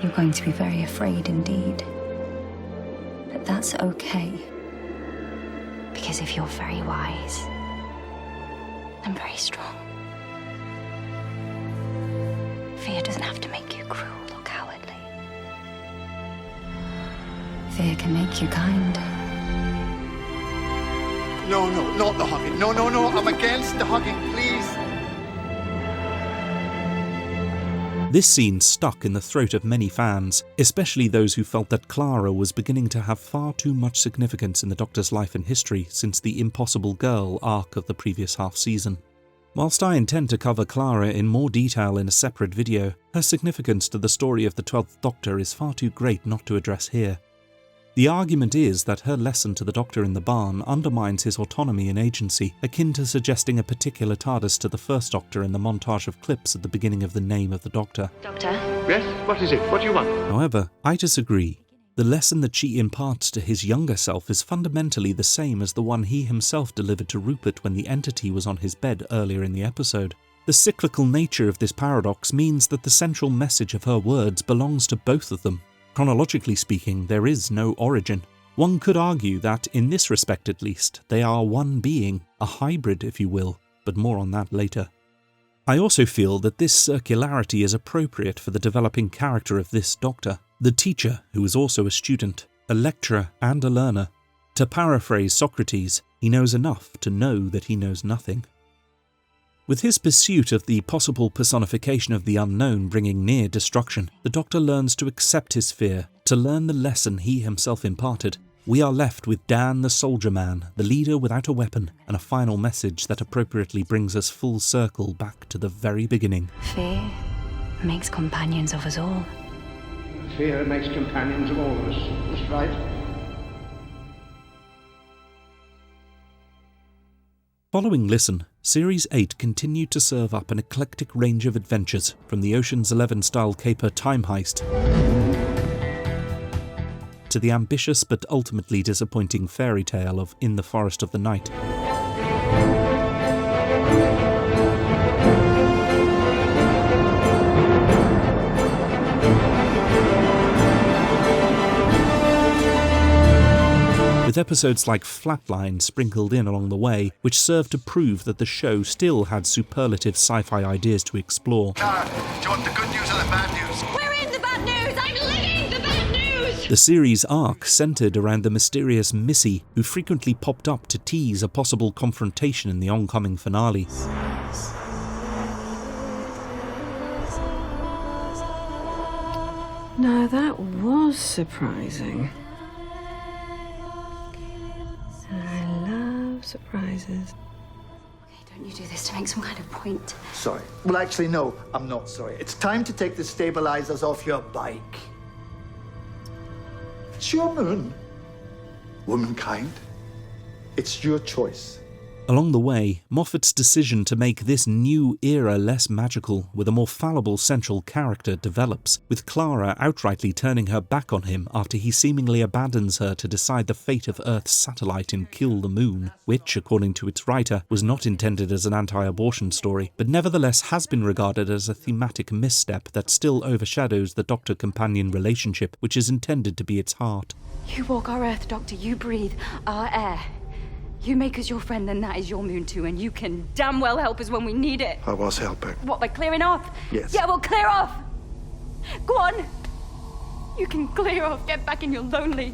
you're going to be very afraid indeed. But that's okay. Because if you're very wise and very strong, fear doesn't have to make you cruel or cowardly. Fear can make you kind. No, not the hugging. No, I'm against the hugging, please. This scene stuck in the throat of many fans, especially those who felt that Clara was beginning to have far too much significance in the Doctor's life and history since the Impossible Girl arc of the previous half-season. Whilst I intend to cover Clara in more detail in a separate video, her significance to the story of the 12th Doctor is far too great not to address here. The argument is that her lesson to the Doctor in the barn undermines his autonomy and agency, akin to suggesting a particular TARDIS to the first Doctor in the montage of clips at the beginning of The Name of the Doctor. Doctor? Yes? What is it? What do you want? However, I disagree. The lesson that she imparts to his younger self is fundamentally the same as the one he himself delivered to Rupert when the entity was on his bed earlier in the episode. The cyclical nature of this paradox means that the central message of her words belongs to both of them. Chronologically speaking, there is no origin. One could argue that, in this respect at least, they are one being, a hybrid if you will, but more on that later. I also feel that this circularity is appropriate for the developing character of this Doctor, the teacher who is also a student, a lecturer and a learner. To paraphrase Socrates, he knows enough to know that he knows nothing. With his pursuit of the possible personification of the unknown bringing near destruction, the Doctor learns to accept his fear, to learn the lesson he himself imparted. We are left with Dan the soldier man, the leader without a weapon, and a final message that appropriately brings us full circle back to the very beginning. Fear makes companions of us all. Fear makes companions of all of us. That's right. Following Listen, Series 8 continued to serve up an eclectic range of adventures, from the Ocean's 11-style caper Time Heist to the ambitious but ultimately disappointing fairy tale of In the Forest of the Night. With episodes like Flatline sprinkled in along the way, which served to prove that the show still had superlative sci-fi ideas to explore. Do you want the good news or the bad news? We're in the bad news! I'm living the bad news! The series' arc centred around the mysterious Missy, who frequently popped up to tease a possible confrontation in the oncoming finale. Now that was surprising. I love surprises. Don't you do this to make some kind of point? Sorry. Well, actually, no, I'm not sorry. It's time to take the stabilizers off your bike. It's your moon. Womankind. It's your choice. Along the way, Moffat's decision to make this new era less magical with a more fallible central character develops, with Clara outrightly turning her back on him after he seemingly abandons her to decide the fate of Earth's satellite in Kill the Moon, which, according to its writer, was not intended as an anti-abortion story, but nevertheless has been regarded as a thematic misstep that still overshadows the Doctor-companion relationship, which is intended to be its heart. You walk our Earth, Doctor. You breathe our air. You make us your friend, then that is your moon too, and you can damn well help us when we need it. I was helping. What, by clearing off? Yes. Yeah, well, clear off! Go on! You can clear off, get back in your lonely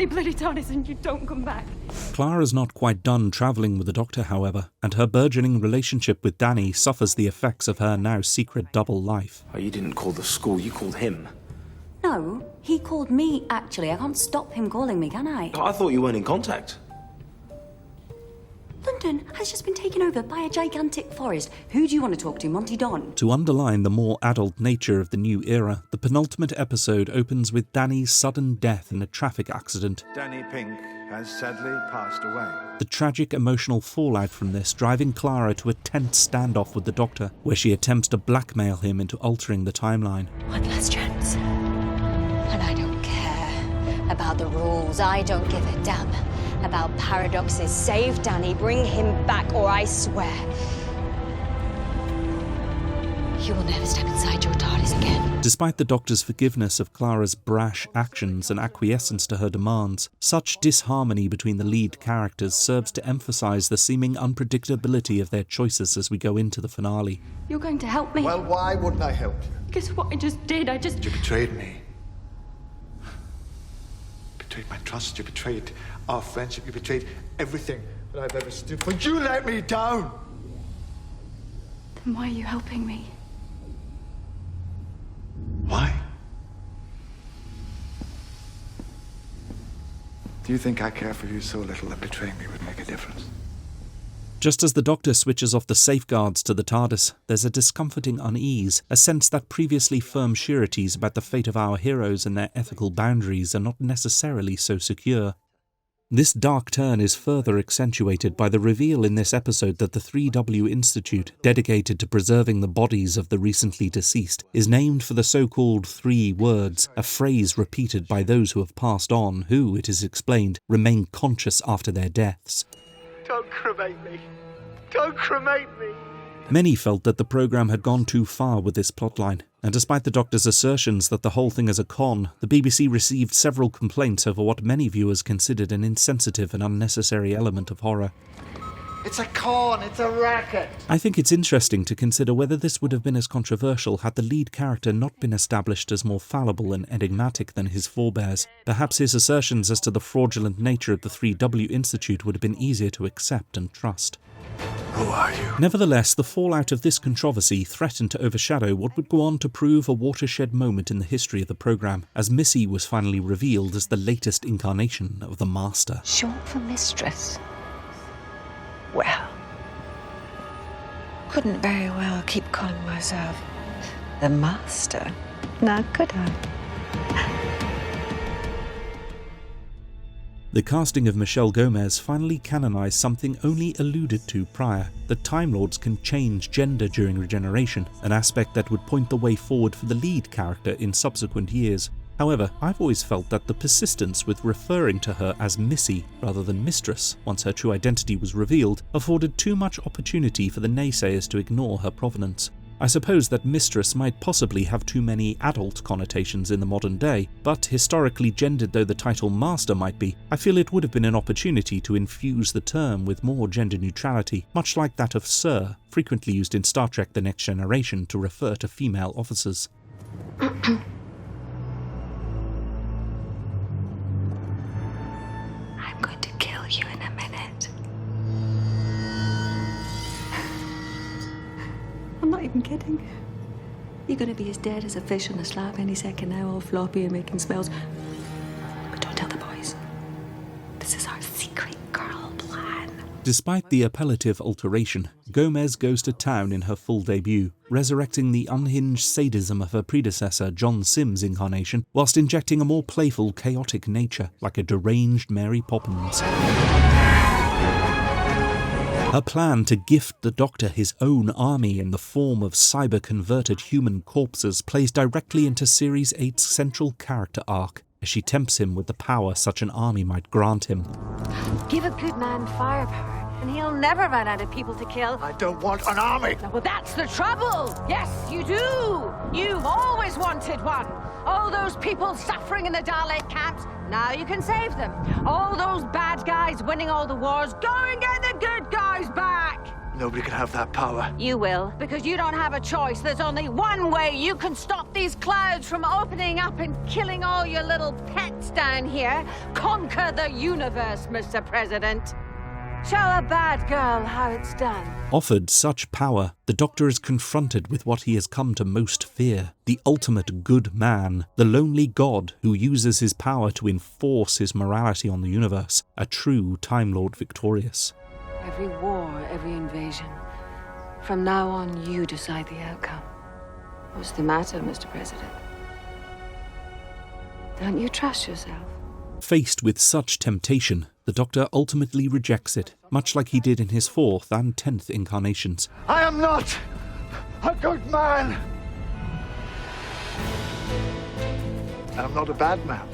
bloody TARDIS, and you don't come back. Clara's not quite done travelling with the Doctor, however, and her burgeoning relationship with Danny suffers the effects of her now secret double life. Oh, you didn't call the school, you called him. No, he called me, actually. I can't stop him calling me, can I? I thought you weren't in contact. London has just been taken over by a gigantic forest. Who do you want to talk to, Monty Don? To underline the more adult nature of the new era, the penultimate episode opens with Danny's sudden death in a traffic accident. Danny Pink has sadly passed away. The tragic emotional fallout from this driving Clara to a tense standoff with the Doctor, where she attempts to blackmail him into altering the timeline. One last chance. And I don't care about the rules. I don't give a damn about paradoxes. Save Danny, bring him back, or I swear you will never step inside your TARDIS again. Despite the Doctor's forgiveness of Clara's brash actions and acquiescence to her demands, such disharmony between the lead characters serves to emphasise the seeming unpredictability of their choices as we go into the finale. You're going to help me? Well, why wouldn't I help you? Guess what I just did? You betrayed me. You betrayed my trust, you betrayed our friendship, you betrayed everything that I've ever stood for. You let me down! Then why are you helping me? Why? Do you think I care for you so little that betraying me would make a difference? Just as the Doctor switches off the safeguards to the TARDIS, there's a discomforting unease, a sense that previously firm sureties about the fate of our heroes and their ethical boundaries are not necessarily so secure. This dark turn is further accentuated by the reveal in this episode that the 3W Institute, dedicated to preserving the bodies of the recently deceased, is named for the so-called 3 words, a phrase repeated by those who have passed on who, it is explained, remain conscious after their deaths. Don't cremate me. Don't cremate me. Many felt that the programme had gone too far with this plotline, and despite the Doctor's assertions that the whole thing is a con, the BBC received several complaints over what many viewers considered an insensitive and unnecessary element of horror. It's a con, it's a racket. I think it's interesting to consider whether this would have been as controversial had the lead character not been established as more fallible and enigmatic than his forebears. Perhaps his assertions as to the fraudulent nature of the 3W Institute would have been easier to accept and trust. Who are you? Nevertheless, the fallout of this controversy threatened to overshadow what would go on to prove a watershed moment in the history of the programme, as Missy was finally revealed as the latest incarnation of the Master. Short for mistress. Well, couldn't very well keep calling myself the Master. Now could I? The casting of Michelle Gomez finally canonised something only alluded to prior, that Time Lords can change gender during regeneration, an aspect that would point the way forward for the lead character in subsequent years. However, I've always felt that the persistence with referring to her as Missy rather than Mistress once her true identity was revealed afforded too much opportunity for the naysayers to ignore her provenance. I suppose that Mistress might possibly have too many adult connotations in the modern day, but historically gendered though the title Master might be, I feel it would have been an opportunity to infuse the term with more gender neutrality, much like that of Sir, frequently used in Star Trek The Next Generation to refer to female officers. I'm going to kill you in a minute. I'm not even kidding. You're going to be as dead as a fish on a slab any second now, all floppy and making smells. But don't tell the boys. This is our secret girl plan. Despite the appellative alteration, Gomez goes to town in her full debut, resurrecting the unhinged sadism of her predecessor John Sims' incarnation, whilst injecting a more playful, chaotic nature, like a deranged Mary Poppins. Her plan to gift the Doctor his own army in the form of cyber-converted human corpses plays directly into Series 8's central character arc, as she tempts him with the power such an army might grant him. Give a good man firepower, and he'll never run out of people to kill. I don't want an army. Well, that's the trouble. Yes, you do. You've always wanted one. All those people suffering in the Dalek camps, now you can save them. All those bad guys winning all the wars, go and get the good guys back. Nobody can have that power. You will, because you don't have a choice. There's only one way you can stop these clouds from opening up and killing all your little pets down here. Conquer the universe, Mr. President. Show a bad girl how it's done. Offered such power, the Doctor is confronted with what he has come to most fear, the ultimate good man, the lonely god who uses his power to enforce his morality on the universe, a true Time Lord victorious. Every war, every invasion. From now on, you decide the outcome. What's the matter, Mr. President? Don't you trust yourself? Faced with such temptation, the Doctor ultimately rejects it, much like he did in his 4th and 10th incarnations. I am not a good man. And I'm not a bad man.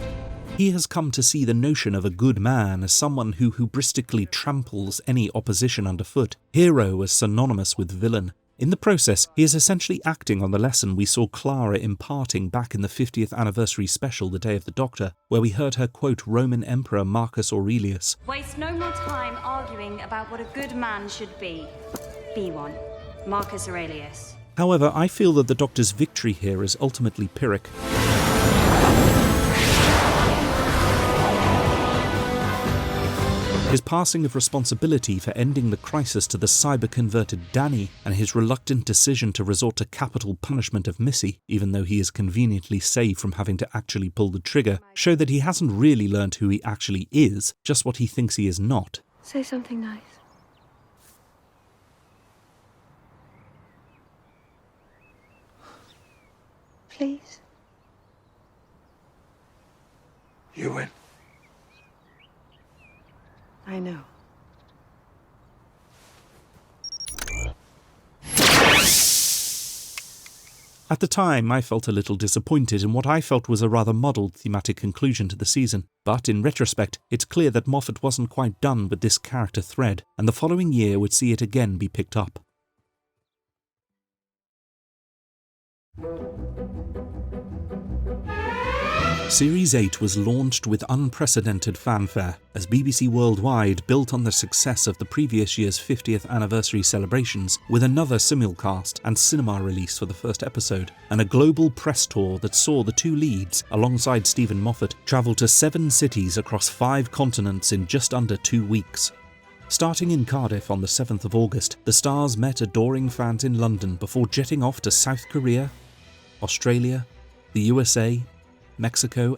He has come to see the notion of a good man as someone who hubristically tramples any opposition underfoot, hero as synonymous with villain. In the process, he is essentially acting on the lesson we saw Clara imparting back in the 50th anniversary special The Day of the Doctor, where we heard her quote Roman Emperor Marcus Aurelius. Waste no more time arguing about what a good man should be. Be one. Marcus Aurelius. However, I feel that the Doctor's victory here is ultimately Pyrrhic. His passing of responsibility for ending the crisis to the cyber-converted Danny, and his reluctant decision to resort to capital punishment of Missy, even though he is conveniently saved from having to actually pull the trigger, show that he hasn't really learned who he actually is, just what he thinks he is not. Say something nice. Please. You win. I know. At the time, I felt a little disappointed in what I felt was a rather muddled thematic conclusion to the season, but in retrospect, it's clear that Moffat wasn't quite done with this character thread, and the following year would see it again be picked up. Series 8 was launched with unprecedented fanfare, as BBC Worldwide built on the success of the previous year's 50th anniversary celebrations with another simulcast and cinema release for the first episode, and a global press tour that saw the two leads, alongside Stephen Moffat, travel to 7 cities across 5 continents in just under 2 weeks. Starting in Cardiff on the 7th of August, the stars met adoring fans in London before jetting off to South Korea, Australia, the USA, Mexico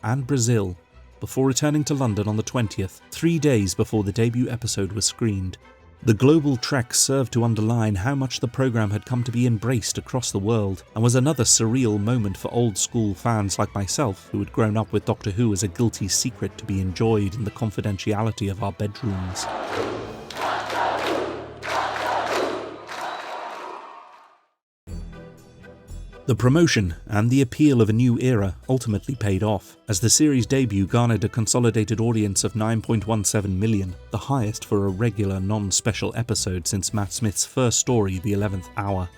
and Brazil, before returning to London on the 20th, 3 days before the debut episode was screened. The global trek served to underline how much the programme had come to be embraced across the world, and was another surreal moment for old-school fans like myself who had grown up with Doctor Who as a guilty secret to be enjoyed in the confidentiality of our bedrooms. The promotion and the appeal of a new era ultimately paid off, as the series' debut garnered a consolidated audience of 9.17 million, the highest for a regular non-special episode since Matt Smith's first story, The 11th Hour.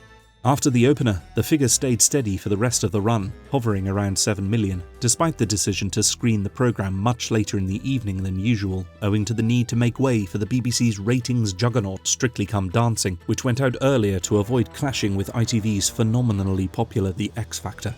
After the opener, the figure stayed steady for the rest of the run, hovering around 7 million, despite the decision to screen the programme much later in the evening than usual, owing to the need to make way for the BBC's ratings juggernaut Strictly Come Dancing, which went out earlier to avoid clashing with ITV's phenomenally popular The X Factor.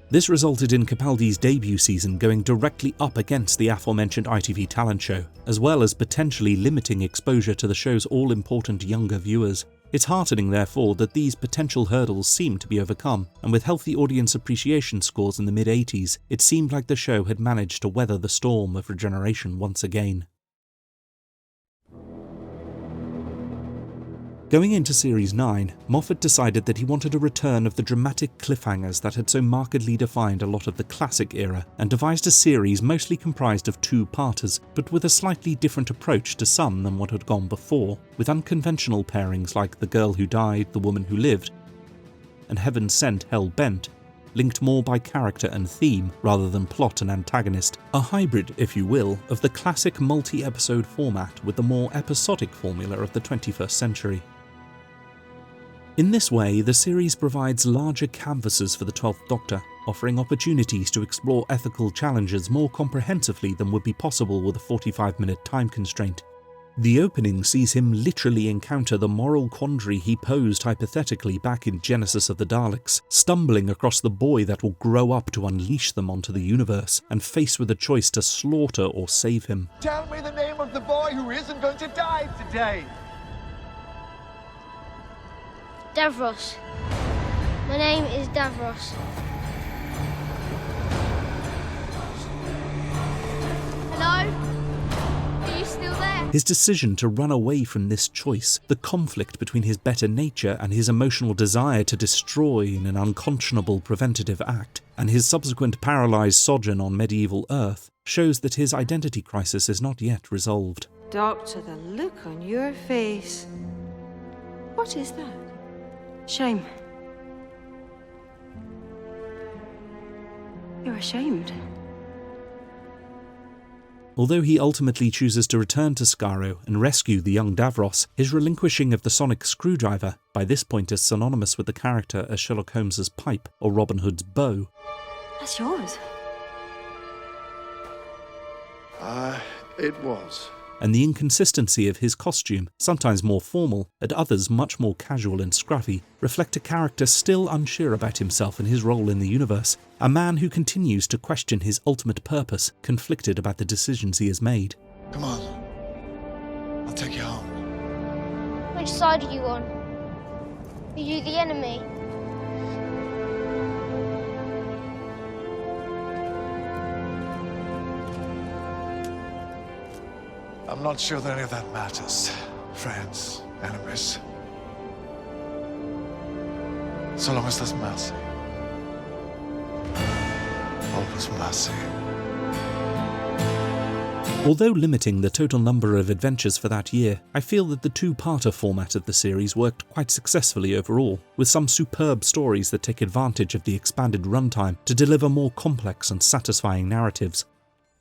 This resulted in Capaldi's debut season going directly up against the aforementioned ITV talent show, as well as potentially limiting exposure to the show's all-important younger viewers. It's heartening, therefore, that these potential hurdles seem to be overcome, and with healthy audience appreciation scores in the mid-80s, it seemed like the show had managed to weather the storm of regeneration once again. Going into Series 9, Moffat decided that he wanted a return of the dramatic cliffhangers that had so markedly defined a lot of the classic era, and devised a series mostly comprised of 2-parters, but with a slightly different approach to some than what had gone before, with unconventional pairings like The Girl Who Died, The Woman Who Lived, and Heaven Sent, Hell Bent, linked more by character and theme rather than plot and antagonist, a hybrid, if you will, of the classic multi-episode format with the more episodic formula of the 21st century. In this way, the series provides larger canvases for the 12th Doctor, offering opportunities to explore ethical challenges more comprehensively than would be possible with a 45-minute time constraint. The opening sees him literally encounter the moral quandary he posed hypothetically back in Genesis of the Daleks, stumbling across the boy that will grow up to unleash them onto the universe, and faced with a choice to slaughter or save him. Tell me the name of the boy who isn't going to die today! Davros. My name is Davros. Hello? Are you still there? His decision to run away from this choice, the conflict between his better nature and his emotional desire to destroy in an unconscionable preventative act, and his subsequent paralysed sojourn on medieval Earth, shows that his identity crisis is not yet resolved. Doctor, the look on your face. What is that? Shame. You're ashamed. Although he ultimately chooses to return to Skaro and rescue the young Davros, his relinquishing of the sonic screwdriver, by this point as synonymous with the character as Sherlock Holmes's pipe or Robin Hood's bow. That's yours. It was. And the inconsistency of his costume, sometimes more formal, at others much more casual and scruffy, reflect a character still unsure about himself and his role in the universe, a man who continues to question his ultimate purpose, conflicted about the decisions he has made. Come on. I'll take you home. Which side are you on? Are you the enemy? I'm not sure that any of that matters. Friends, enemies. So long as there's mercy. Always mercy. Although limiting the total number of adventures for that year, I feel that the 2-parter format of the series worked quite successfully overall, with some superb stories that take advantage of the expanded runtime to deliver more complex and satisfying narratives.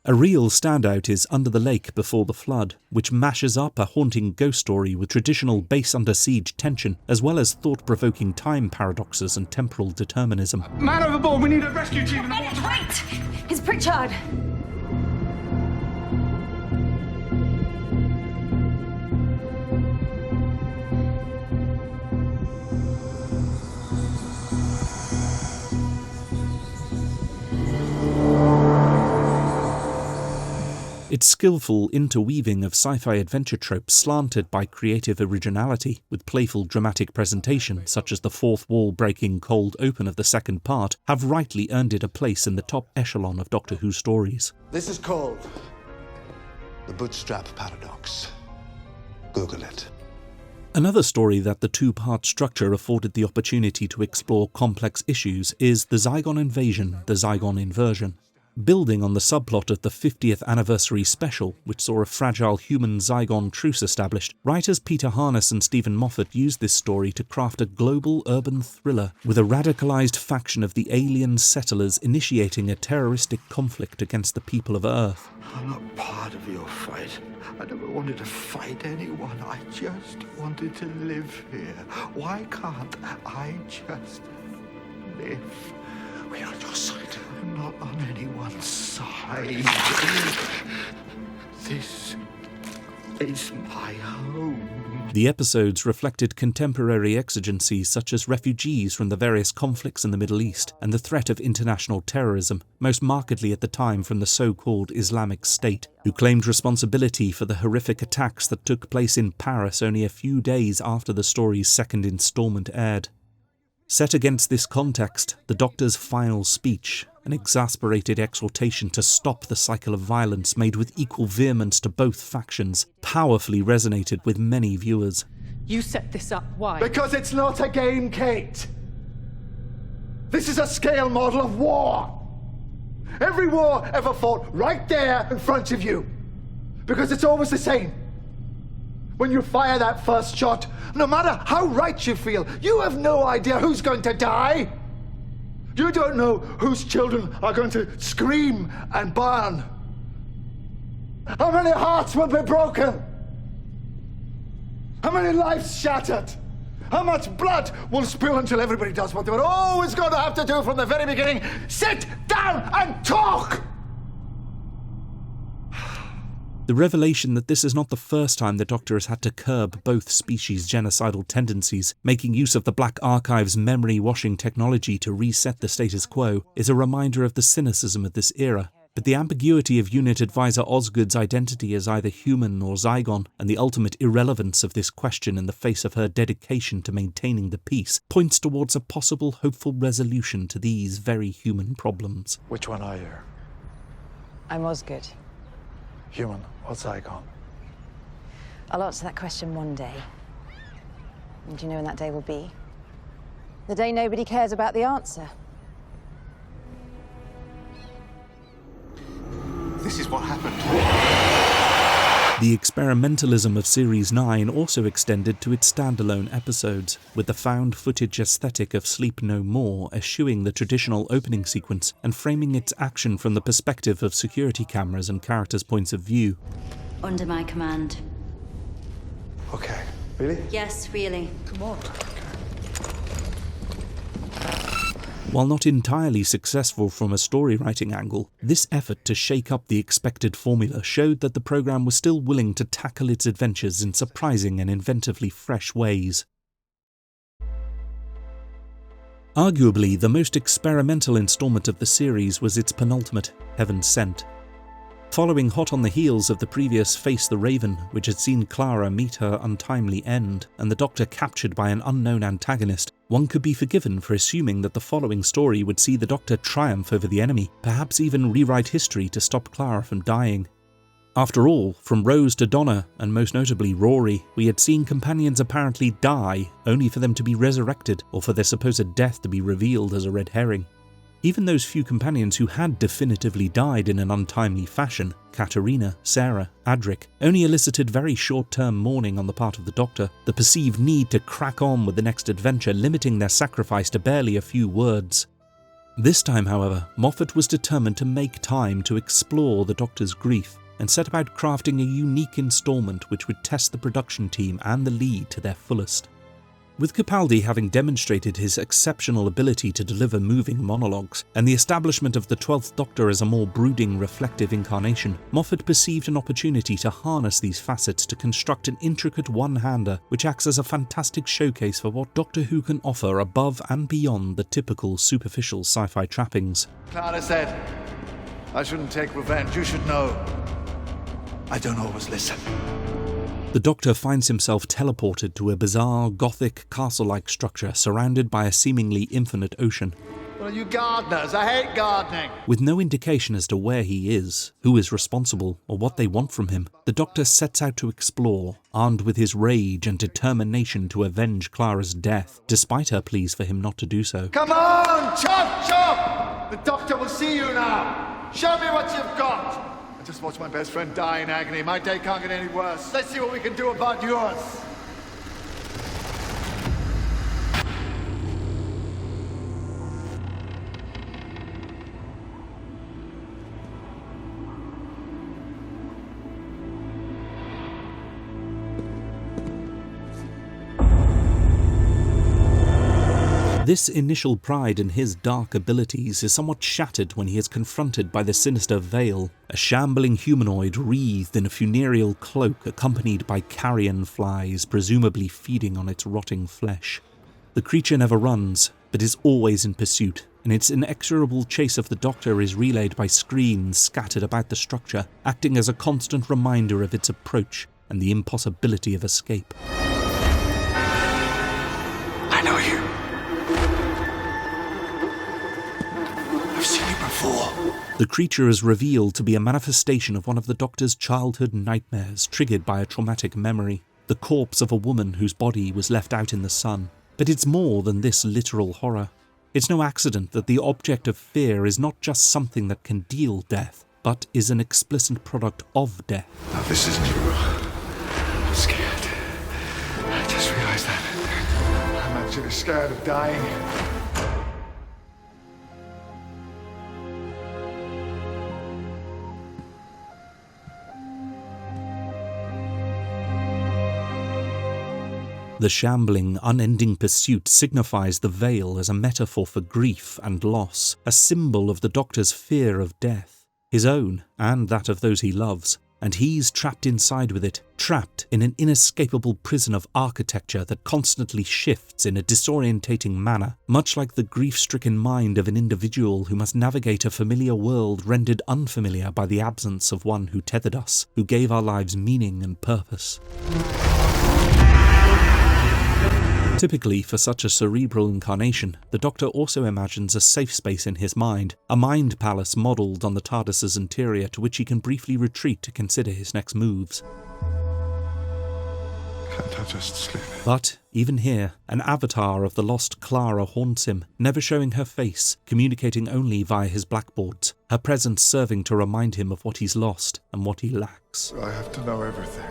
A real standout is Under the Lake Before the Flood, which mashes up a haunting ghost story with traditional base under siege tension, as well as thought-provoking time paradoxes and temporal determinism. Man overboard, we need a rescue team in the water. Wait! It's Pritchard! Its skillful interweaving of sci-fi adventure tropes slanted by creative originality, with playful dramatic presentation such as the fourth wall-breaking cold open of the second part, have rightly earned it a place in the top echelon of Doctor Who stories. This is called the bootstrap paradox. Google it. Another story that the two-part structure afforded the opportunity to explore complex issues is The Zygon Invasion, The Zygon Inversion. Building on the subplot of the 50th anniversary special, which saw a fragile human Zygon truce established, writers Peter Harness and Stephen Moffat used this story to craft a global urban thriller with a radicalized faction of the alien settlers initiating a terroristic conflict against the people of Earth. I'm not part of your fight. I never wanted to fight anyone. I just wanted to live here. Why can't I just live? We're on your side. I'm not on anyone's side. This is my home. The episodes reflected contemporary exigencies such as refugees from the various conflicts in the Middle East and the threat of international terrorism, most markedly at the time from the so-called Islamic State, who claimed responsibility for the horrific attacks that took place in Paris only a few days after the story's second installment aired. Set against this context, the Doctor's final speech, an exasperated exhortation to stop the cycle of violence made with equal vehemence to both factions, powerfully resonated with many viewers. You set this up, why? Because it's not a game, Kate. This is a scale model of war. Every war ever fought right there in front of you. Because it's always the same. When you fire that first shot, no matter how right you feel, you have no idea who's going to die. You don't know whose children are going to scream and burn. How many hearts will be broken? How many lives shattered? How much blood will spill until everybody does what they were always going to have to do from the very beginning? Sit down and talk! The revelation that this is not the first time the Doctor has had to curb both species' genocidal tendencies, making use of the Black Archive's memory-washing technology to reset the status quo, is a reminder of the cynicism of this era. But the ambiguity of Unit Advisor Osgood's identity as either human or Zygon, and the ultimate irrelevance of this question in the face of her dedication to maintaining the peace, points towards a possible hopeful resolution to these very human problems. Which one are you? I'm Osgood. Human or Zygon? I'll answer that question one day. And do you know when that day will be? The day nobody cares about the answer. This is what happened. The experimentalism of Series 9 also extended to its standalone episodes, with the found footage aesthetic of Sleep No More eschewing the traditional opening sequence and framing its action from the perspective of security cameras and characters' points of view. Under my command. Okay, really? Yes, really. Come on. While not entirely successful from a story-writing angle, this effort to shake up the expected formula showed that the programme was still willing to tackle its adventures in surprising and inventively fresh ways. Arguably, the most experimental instalment of the series was its penultimate, Heaven Sent. Following hot on the heels of the previous Face the Raven, which had seen Clara meet her untimely end, and the Doctor captured by an unknown antagonist, one could be forgiven for assuming that the following story would see the Doctor triumph over the enemy, perhaps even rewrite history to stop Clara from dying. After all, from Rose to Donna, and most notably Rory, we had seen companions apparently die, only for them to be resurrected, or for their supposed death to be revealed as a red herring. Even those few companions who had definitively died in an untimely fashion, Katerina, Sarah, Adric, only elicited very short-term mourning on the part of the Doctor, the perceived need to crack on with the next adventure limiting their sacrifice to barely a few words. This time, however, Moffat was determined to make time to explore the Doctor's grief and set about crafting a unique installment which would test the production team and the lead to their fullest. With Capaldi having demonstrated his exceptional ability to deliver moving monologues, and the establishment of the 12th Doctor as a more brooding, reflective incarnation, Moffat perceived an opportunity to harness these facets to construct an intricate one-hander which acts as a fantastic showcase for what Doctor Who can offer above and beyond the typical superficial sci-fi trappings. Clara said, I shouldn't take revenge. You should know. I don't always listen. The Doctor finds himself teleported to a bizarre, gothic, castle-like structure surrounded by a seemingly infinite ocean. Well, you gardeners, I hate gardening. With no indication as to where he is, who is responsible, or what they want from him, the Doctor sets out to explore, armed with his rage and determination to avenge Clara's death, despite her pleas for him not to do so. Come on, chop, chop! The Doctor will see you now. Show me what you've got. I just watched my best friend die in agony. My day can't get any worse. Let's see what we can do about yours. This initial pride in his dark abilities is somewhat shattered when he is confronted by the sinister Veil, a shambling humanoid wreathed in a funereal cloak accompanied by carrion flies presumably feeding on its rotting flesh. The creature never runs, but is always in pursuit, and its inexorable chase of the Doctor is relayed by screens scattered about the structure, acting as a constant reminder of its approach and the impossibility of escape. I know you. I've seen you before. The creature is revealed to be a manifestation of one of the Doctor's childhood nightmares triggered by a traumatic memory, the corpse of a woman whose body was left out in the sun. But it's more than this literal horror. It's no accident that the object of fear is not just something that can deal death, but is an explicit product of death. No, this isn't you. I'm scared. I just realized that. I'm actually scared of dying. The shambling, unending pursuit signifies the veil as a metaphor for grief and loss, a symbol of the Doctor's fear of death, his own and that of those he loves, and he's trapped inside with it, trapped in an inescapable prison of architecture that constantly shifts in a disorientating manner, much like the grief-stricken mind of an individual who must navigate a familiar world rendered unfamiliar by the absence of one who tethered us, who gave our lives meaning and purpose. Typically, for such a cerebral incarnation, the Doctor also imagines a safe space in his mind, a mind palace modelled on the TARDIS's interior to which he can briefly retreat to consider his next moves. Can't I just sleep? But, even here, an avatar of the lost Clara haunts him, never showing her face, communicating only via his blackboards, her presence serving to remind him of what he's lost and what he lacks. I have to know everything.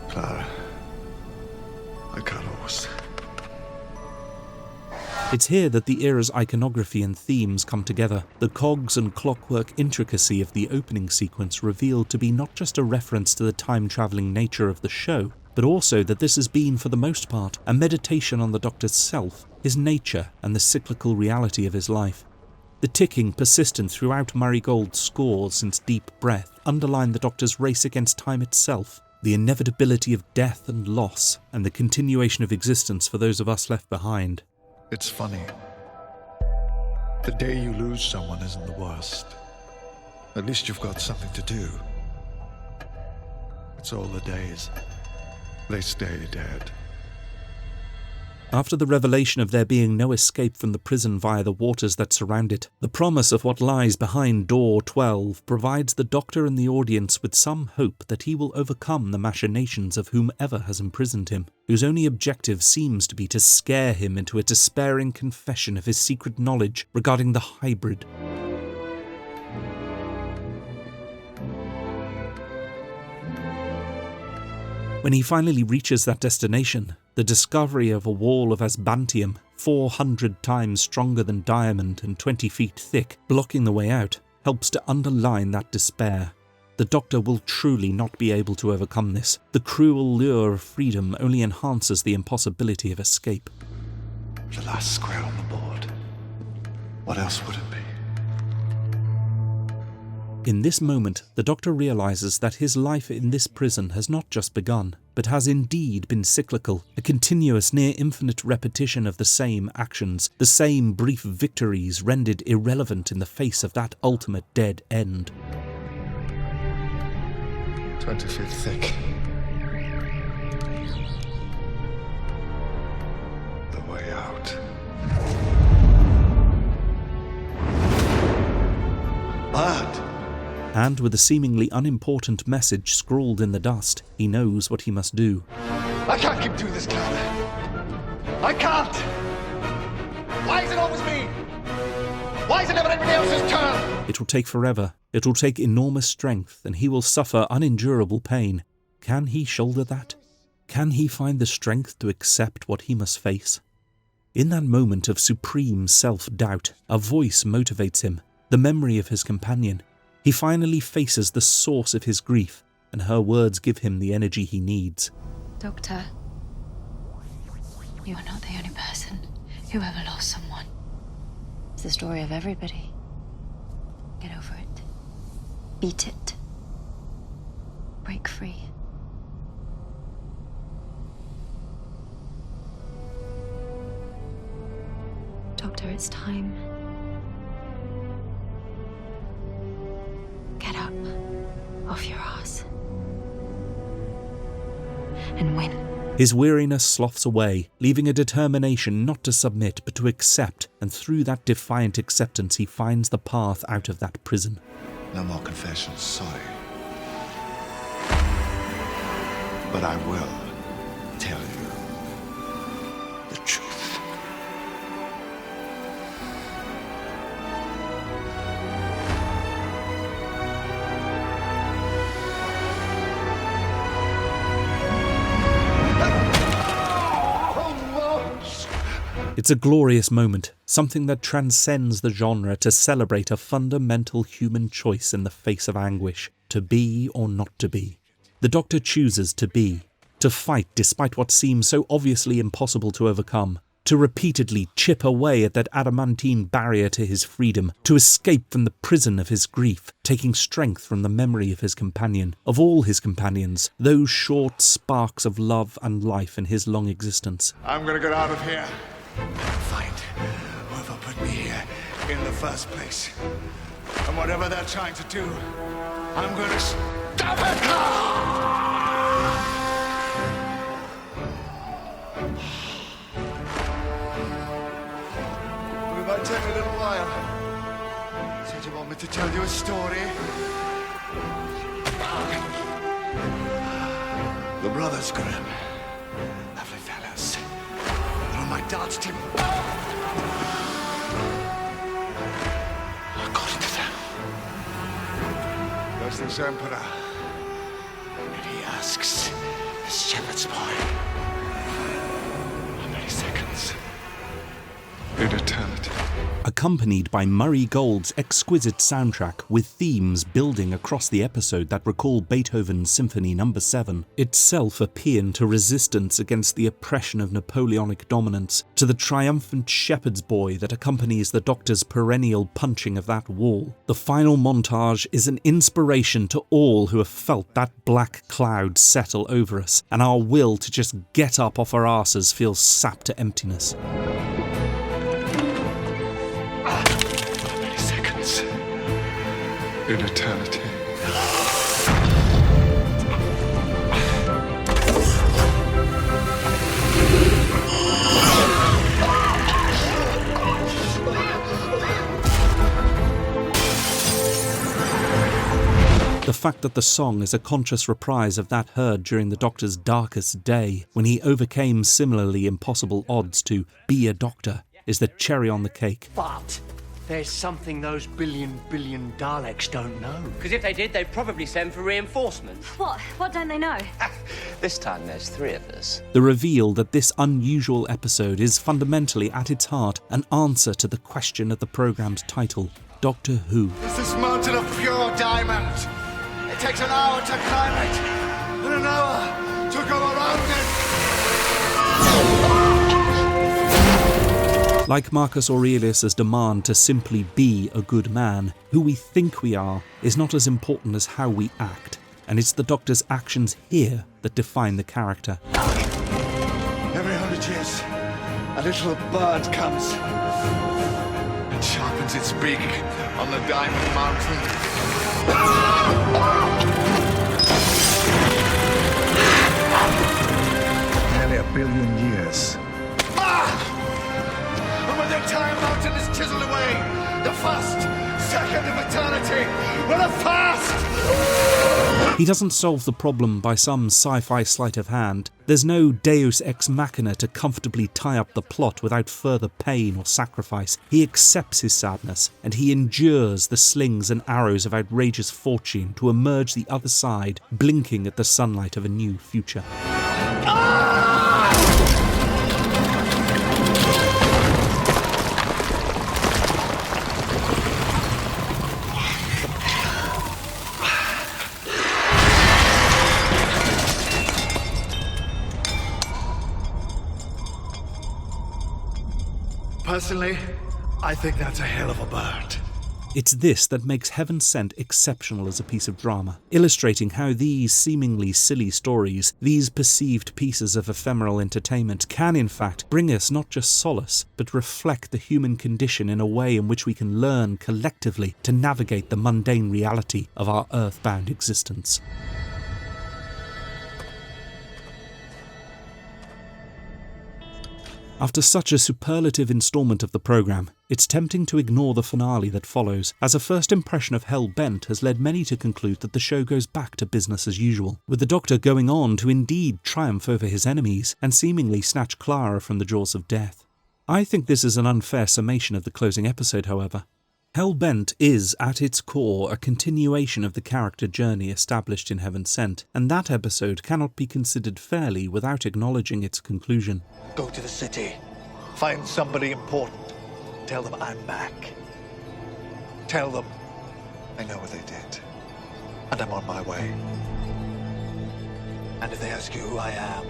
Clara, I can't always. It's here that the era's iconography and themes come together, the cogs and clockwork intricacy of the opening sequence revealed to be not just a reference to the time-travelling nature of the show, but also that this has been, for the most part, a meditation on the Doctor's self, his nature, and the cyclical reality of his life. The ticking, persistent throughout Murray Gold's score since Deep Breath, underline the Doctor's race against time itself, the inevitability of death and loss, and the continuation of existence for those of us left behind. It's funny. The day you lose someone isn't the worst. At least you've got something to do. It's all the days. They stay dead. After the revelation of there being no escape from the prison via the waters that surround it, the promise of what lies behind door 12 provides the Doctor and the audience with some hope that he will overcome the machinations of whomever has imprisoned him, whose only objective seems to be to scare him into a despairing confession of his secret knowledge regarding the hybrid. When he finally reaches that destination, the discovery of a wall of asbantium 400 times stronger than diamond and 20 feet thick, blocking the way out, helps to underline that despair. The Doctor will truly not be able to overcome this. The cruel lure of freedom only enhances the impossibility of escape. The last square on the board. What else would it be? In this moment, the Doctor realises that his life in this prison has not just begun, but has indeed been cyclical, a continuous near-infinite repetition of the same actions, the same brief victories rendered irrelevant in the face of that ultimate dead end. 20 feet thick. The way out. Bad. And with a seemingly unimportant message scrawled in the dust, he knows what he must do. I can't keep doing this, Clara. I can't! Why is it always me? Why is it never anybody else's turn? It will take forever. It will take enormous strength, and he will suffer unendurable pain. Can he shoulder that? Can he find the strength to accept what he must face? In that moment of supreme self-doubt, a voice motivates him, the memory of his companion. He finally faces the source of his grief, and her words give him the energy he needs. Doctor, you are not the only person who ever lost someone. It's the story of everybody. Get over it. Beat it. Break free. Doctor, it's time. Get up off your ass and win. His weariness sloughs away, leaving a determination not to submit but to accept, and through that defiant acceptance he finds the path out of that prison. No more confessions, sorry. But I will tell you the truth. It's a glorious moment, something that transcends the genre to celebrate a fundamental human choice in the face of anguish, to be or not to be. The Doctor chooses to be, to fight despite what seems so obviously impossible to overcome, to repeatedly chip away at that adamantine barrier to his freedom, to escape from the prison of his grief, taking strength from the memory of his companion, of all his companions, those short sparks of love and life in his long existence. I'm gonna get out of here. Find whoever put me here in the first place. And whatever they're trying to do, I'm gonna stop it! It might take a little while. So do you want me to tell you a story? The Brothers Grimm. Lovely fellas. They're on my dance team. According to them, there's this emperor. And he asks this shepherd's boy, how many seconds? In eternity. Accompanied by Murray Gold's exquisite soundtrack with themes building across the episode that recall Beethoven's Symphony No. 7, itself a paean to resistance against the oppression of Napoleonic dominance, to the triumphant shepherd's boy that accompanies the Doctor's perennial punching of that wall. The final montage is an inspiration to all who have felt that black cloud settle over us, and our will to just get up off our asses feels sapped to emptiness. In eternity. The fact that the song is a conscious reprise of that heard during the Doctor's darkest day, when he overcame similarly impossible odds to be a Doctor, is the cherry on the cake. But There's something those billion Daleks don't know. Because if they did, they'd probably send for reinforcements. What? What don't they know? This time there's 3 of us. The reveal that this unusual episode is fundamentally at its heart an answer to the question of the programme's title, Doctor Who. It's this mountain of pure diamond. It takes an hour to climb it, and an hour to go around it. Like Marcus Aurelius' demand to simply be a good man, who we think we are is not as important as how we act, and it's the Doctor's actions here that define the character. Every 100 years, a little bird comes and sharpens its beak on the Diamond Mountain. Nearly 1 billion years. And when the entire mountain is chiseled away, the first second of eternity will have passed! He doesn't solve the problem by some sci-fi sleight of hand. There's no deus ex machina to comfortably tie up the plot without further pain or sacrifice. He accepts his sadness, and he endures the slings and arrows of outrageous fortune to emerge the other side, blinking at the sunlight of a new future. Personally, I think that's a hell of a bird. It's this that makes Heaven Sent exceptional as a piece of drama, illustrating how these seemingly silly stories, these perceived pieces of ephemeral entertainment, can in fact bring us not just solace, but reflect the human condition in a way in which we can learn collectively to navigate the mundane reality of our earthbound existence. After such a superlative instalment of the programme, it's tempting to ignore the finale that follows, as a first impression of Hell Bent has led many to conclude that the show goes back to business as usual, with the Doctor going on to indeed triumph over his enemies and seemingly snatch Clara from the jaws of death. I think this is an unfair summation of the closing episode, however. Hell Bent is, at its core, a continuation of the character journey established in Heaven Sent, and that episode cannot be considered fairly without acknowledging its conclusion. Go to the city, find somebody important, tell them I'm back. Tell them I know what they did, and I'm on my way. And if they ask you who I am,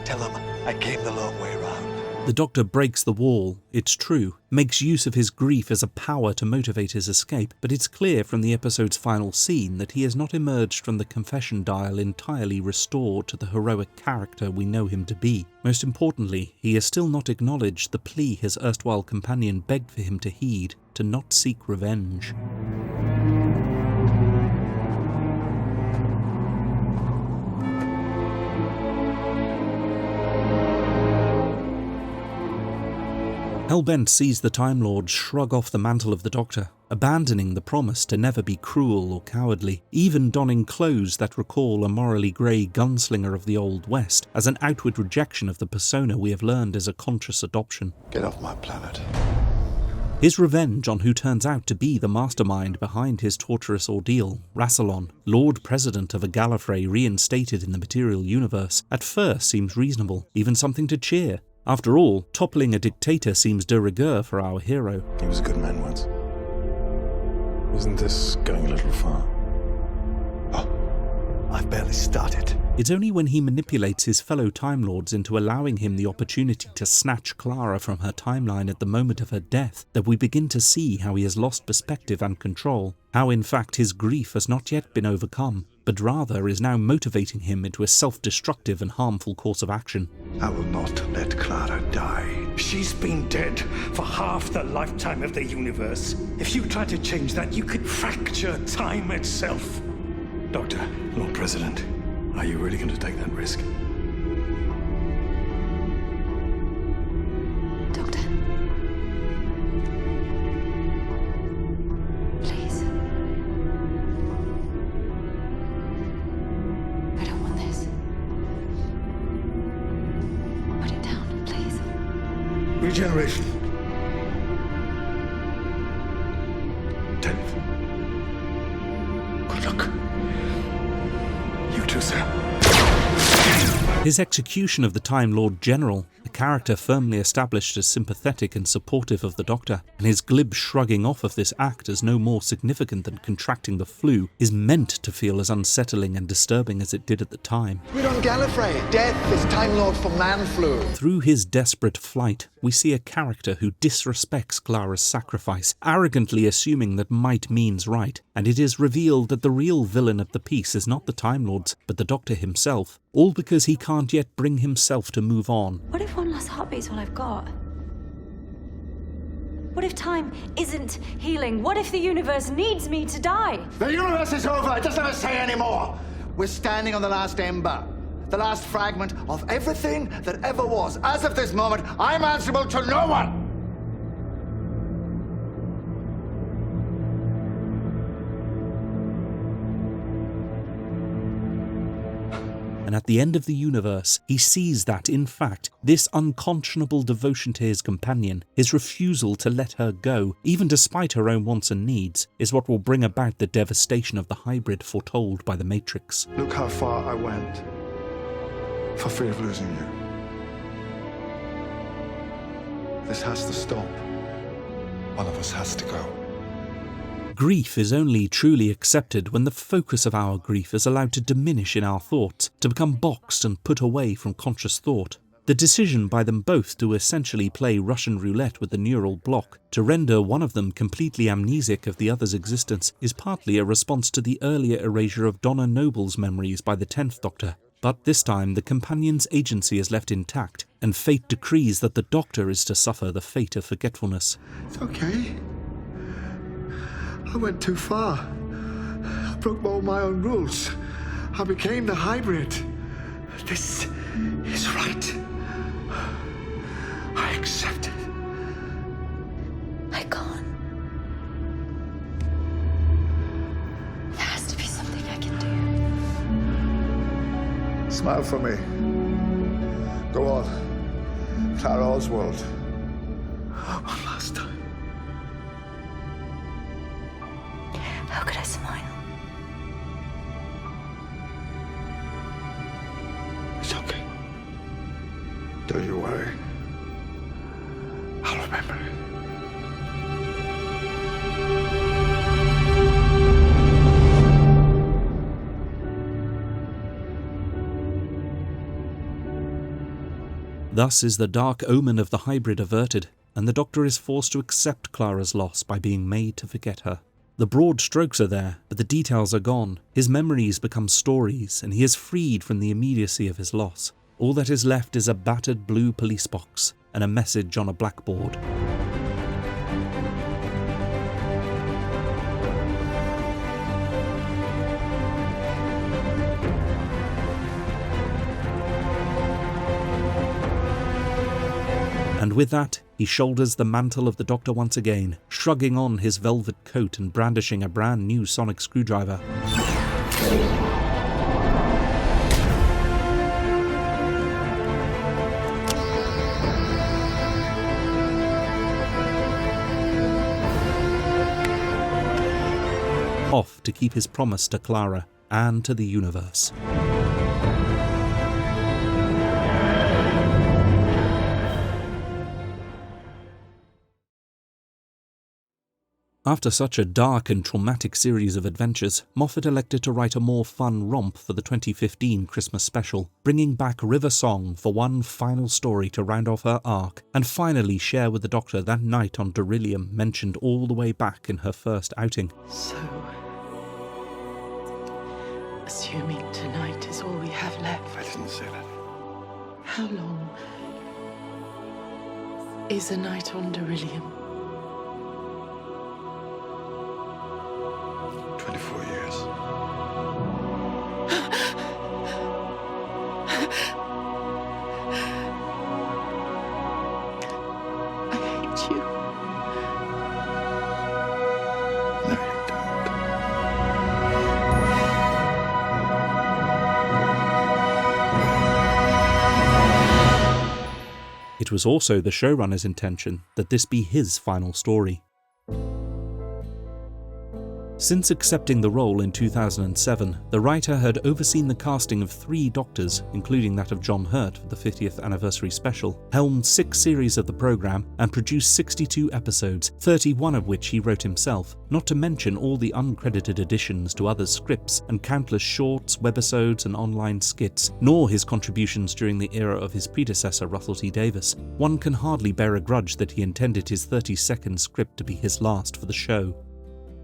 tell them I came the long way round. The Doctor breaks the wall, it's true, makes use of his grief as a power to motivate his escape, but it's clear from the episode's final scene that he has not emerged from the confession dial entirely restored to the heroic character we know him to be. Most importantly, he has still not acknowledged the plea his erstwhile companion begged for him to heed, to not seek revenge. Hellbent sees the Time Lord shrug off the mantle of the Doctor, abandoning the promise to never be cruel or cowardly, even donning clothes that recall a morally grey gunslinger of the Old West, as an outward rejection of the persona we have learned as a conscious adoption. Get off my planet. His revenge on who turns out to be the mastermind behind his torturous ordeal, Rassilon, Lord President of a Gallifrey reinstated in the material universe, at first seems reasonable, even something to cheer. After all, toppling a dictator seems de rigueur for our hero. He was a good man once. Isn't this going a little far? Oh, I've barely started. It's only when he manipulates his fellow Time Lords into allowing him the opportunity to snatch Clara from her timeline at the moment of her death that we begin to see how he has lost perspective and control, how in fact his grief has not yet been overcome, but rather is now motivating him into a self-destructive and harmful course of action. I will not let Clara die. She's been dead for half the lifetime of the universe. If you try to change that, you could fracture time itself. Doctor, Lord President, are you really going to take that risk? Doctor. Please. I don't want this. Put it down, please. Regeneration. His execution of the Time Lord General, a character firmly established as sympathetic and supportive of the Doctor, and his glib shrugging off of this act as no more significant than contracting the flu, is meant to feel as unsettling and disturbing as it did at the time. We're on Gallifrey. Death is Time Lord for man flu. Through his desperate flight, we see a character who disrespects Clara's sacrifice, arrogantly assuming that might means right, and it is revealed that the real villain of the piece is not the Time Lords, but the Doctor himself, all because he can't yet bring himself to move on. What if one last heartbeat's all I've got? What if time isn't healing? What if the universe needs me to die? The universe is over. It doesn't have to say anymore. We're standing on the last ember. The last fragment of everything that ever was. As of this moment, I'm answerable to no one. And at the end of the universe, he sees that, in fact, this unconscionable devotion to his companion, his refusal to let her go, even despite her own wants and needs, is what will bring about the devastation of the hybrid foretold by the Matrix. Look how far I went for fear of losing you. This has to stop. One of us has to go. Grief is only truly accepted when the focus of our grief is allowed to diminish in our thoughts, to become boxed and put away from conscious thought. The decision by them both to essentially play Russian roulette with the neural block, to render one of them completely amnesic of the other's existence, is partly a response to the earlier erasure of Donna Noble's memories by the 10th Doctor. But this time the companion's agency is left intact, and fate decrees that the Doctor is to suffer the fate of forgetfulness. It's okay. I went too far. I broke all my own rules. I became the hybrid. This is right. I accept it. I can't. There has to be something I can do. Smile for me. Go on. Clara Oswald. One last time. How could I smile? It's okay. Don't you worry. I'll remember it. Thus is the dark omen of the hybrid averted, and the Doctor is forced to accept Clara's loss by being made to forget her. The broad strokes are there, but the details are gone. His memories become stories, and he is freed from the immediacy of his loss. All that is left is a battered blue police box and a message on a blackboard. And with that, he shoulders the mantle of the Doctor once again, shrugging on his velvet coat and brandishing a brand new sonic screwdriver. Off to keep his promise to Clara and to the universe. After such a dark and traumatic series of adventures, Moffat elected to write a more fun romp for the 2015 Christmas special, bringing back River Song for one final story to round off her arc, and finally share with the Doctor that night on Beryllium mentioned all the way back in her first outing. So, assuming tonight is all we have left. I didn't say that. How long is a night on Beryllium? 24 years. I hate you. No, you don't. It was also the showrunner's intention that this be his final story. Since accepting the role in 2007, the writer had overseen the casting of 3 Doctors, including that of John Hurt for the 50th anniversary special, helmed 6 series of the programme, and produced 62 episodes, 31 of which he wrote himself, not to mention all the uncredited additions to other scripts and countless shorts, webisodes and online skits, nor his contributions during the era of his predecessor Russell T Davies. One can hardly bear a grudge that he intended his 30-second script to be his last for the show.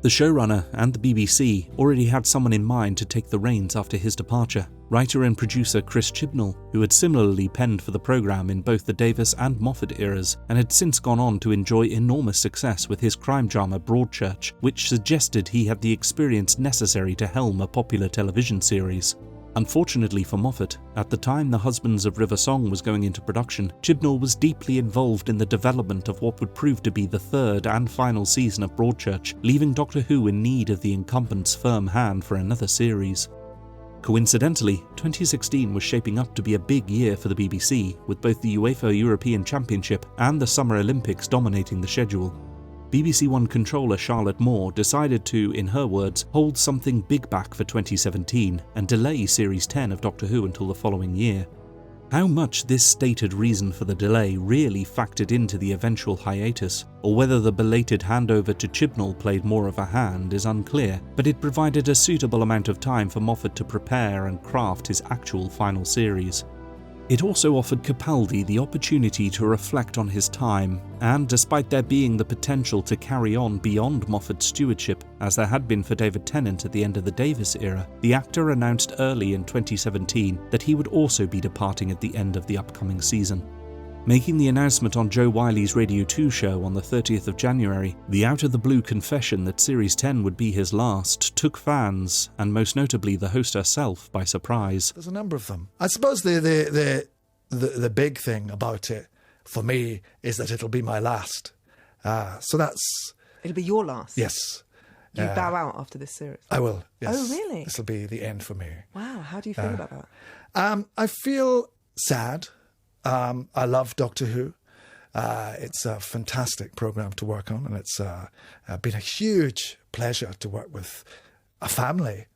The showrunner and the BBC already had someone in mind to take the reins after his departure, writer and producer Chris Chibnall, who had similarly penned for the programme in both the Davies and Moffat eras, and had since gone on to enjoy enormous success with his crime drama Broadchurch, which suggested he had the experience necessary to helm a popular television series. Unfortunately for Moffat, at the time The Husbands of River Song was going into production, Chibnall was deeply involved in the development of what would prove to be the 3rd and final season of Broadchurch, leaving Doctor Who in need of the incumbent's firm hand for another series. Coincidentally, 2016 was shaping up to be a big year for the BBC, with both the UEFA European Championship and the Summer Olympics dominating the schedule. BBC One controller Charlotte Moore decided to, in her words, hold something big back for 2017 and delay Series 10 of Doctor Who until the following year. How much this stated reason for the delay really factored into the eventual hiatus, or whether the belated handover to Chibnall played more of a hand, is unclear, but it provided a suitable amount of time for Moffat to prepare and craft his actual final series. It also offered Capaldi the opportunity to reflect on his time, and despite there being the potential to carry on beyond Moffat's stewardship, as there had been for David Tennant at the end of the Davies era, the actor announced early in 2017 that he would also be departing at the end of the upcoming season. Making the announcement on Joe Wiley's Radio 2 show on the 30th of January, the out-of-the-blue confession that Series 10 would be his last took fans, and most notably the host herself, by surprise. There's a number of them. I suppose the big thing about it, for me, is that it'll be my last. So that's... It'll be your last? Yes. You bow out after this series? I will, yes. Oh, really? This will be the end for me. Wow, how do you feel about that? I feel sad. I love Doctor Who. It's a fantastic programme to work on, and it's been a huge pleasure to work with a family.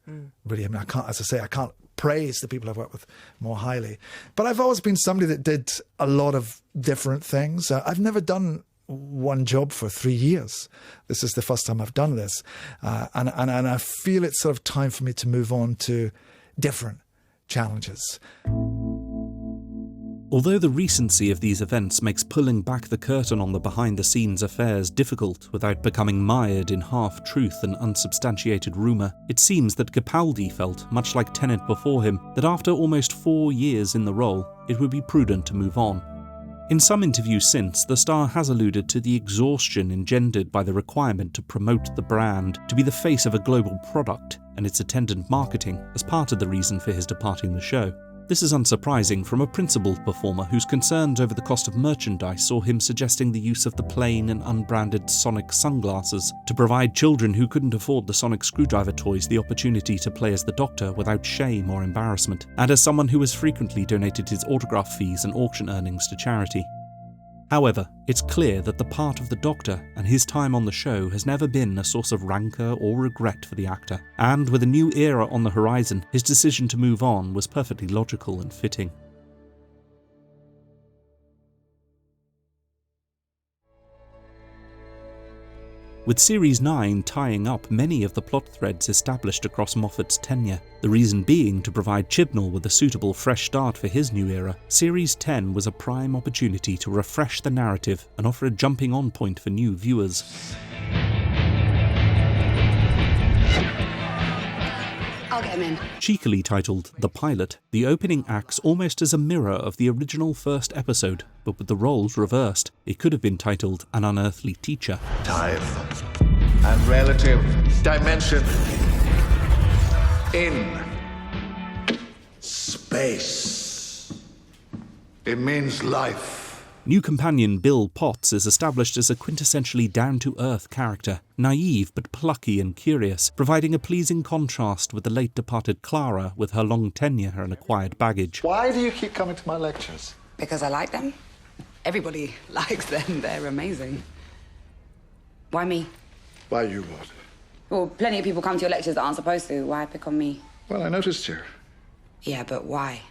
Really, I mean, I can't praise the people I've worked with more highly. But I've always been somebody that did a lot of different things. I've never done one job for 3 years. This is the first time I've done this. And I feel it's sort of time for me to move on to different challenges. Although the recency of these events makes pulling back the curtain on the behind-the-scenes affairs difficult without becoming mired in half-truth and unsubstantiated rumour, it seems that Capaldi felt, much like Tennant before him, that after almost 4 years in the role, it would be prudent to move on. In some interviews since, the star has alluded to the exhaustion engendered by the requirement to promote the brand, to be the face of a global product, and its attendant marketing as part of the reason for his departing the show. This is unsurprising from a principled performer whose concerns over the cost of merchandise saw him suggesting the use of the plain and unbranded Sonic sunglasses to provide children who couldn't afford the Sonic screwdriver toys the opportunity to play as the Doctor without shame or embarrassment, and as someone who has frequently donated his autograph fees and auction earnings to charity. However, it's clear that the part of the Doctor and his time on the show has never been a source of rancour or regret for the actor, and with a new era on the horizon, his decision to move on was perfectly logical and fitting. With Series 9 tying up many of the plot threads established across Moffat's tenure, the reason being to provide Chibnall with a suitable fresh start for his new era, Series 10 was a prime opportunity to refresh the narrative and offer a jumping-on point for new viewers. I'll get him in. Cheekily titled The Pilot, the opening acts almost as a mirror of the original first episode, but with the roles reversed. It could have been titled An Unearthly Teacher. Time and relative dimension in space. It means life. New companion Bill Potts is established as a quintessentially down-to-earth character, naive but plucky and curious, providing a pleasing contrast with the late-departed Clara with her long tenure and acquired baggage. Why do you keep coming to my lectures? Because I like them. Everybody likes them. They're amazing. Why me? Why you what? Well, plenty of people come to your lectures that aren't supposed to. Why pick on me? Well, I noticed you. Yeah, but why?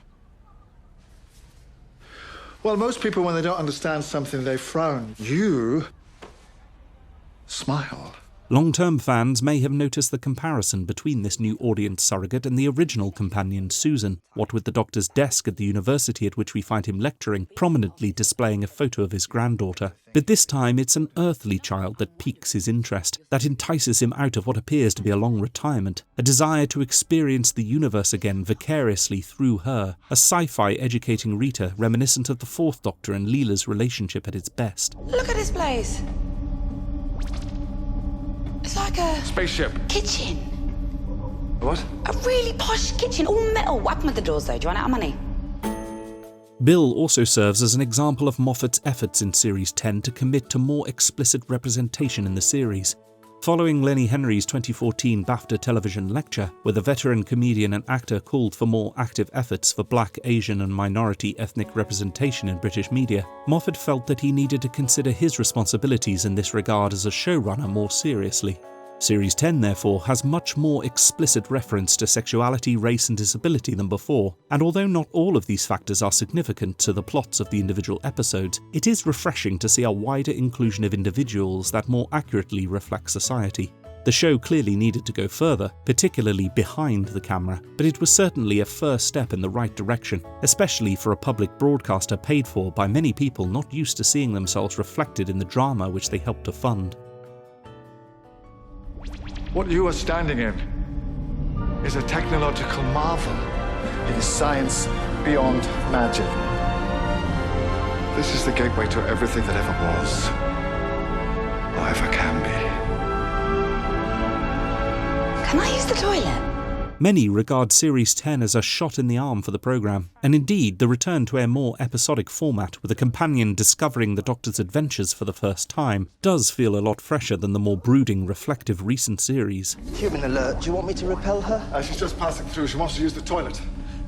Well, most people, when they don't understand something, they frown. You smile. Long-term fans may have noticed the comparison between this new audience surrogate and the original companion, Susan, what with the Doctor's desk at the university at which we find him lecturing, prominently displaying a photo of his granddaughter. But this time it's an earthly child that piques his interest, that entices him out of what appears to be a long retirement, a desire to experience the universe again vicariously through her, a sci-fi educating Rita reminiscent of the Fourth Doctor and Leela's relationship at its best. Look at this place. It's like a... spaceship. Kitchen. What? A really posh kitchen, all metal. What happened with the doors, though? Do you run out of money? Bill also serves as an example of Moffat's efforts in Series 10 to commit to more explicit representation in the series. Following Lenny Henry's 2014 BAFTA television lecture, where the veteran comedian and actor called for more active efforts for Black, Asian and minority ethnic representation in British media, Moffat felt that he needed to consider his responsibilities in this regard as a showrunner more seriously. Series 10, therefore, has much more explicit reference to sexuality, race and disability than before, and although not all of these factors are significant to the plots of the individual episodes, it is refreshing to see a wider inclusion of individuals that more accurately reflect society. The show clearly needed to go further, particularly behind the camera, but it was certainly a first step in the right direction, especially for a public broadcaster paid for by many people not used to seeing themselves reflected in the drama which they helped to fund. What you are standing in is a technological marvel. It is science beyond magic. This is the gateway to everything that ever was, or ever can be. Can I use the toilet? Many regard Series 10 as a shot in the arm for the programme, and indeed the return to a more episodic format with a companion discovering the Doctor's adventures for the first time does feel a lot fresher than the more brooding, reflective recent series. Human alert, do you want me to repel her? She's just passing through. She wants to use the toilet.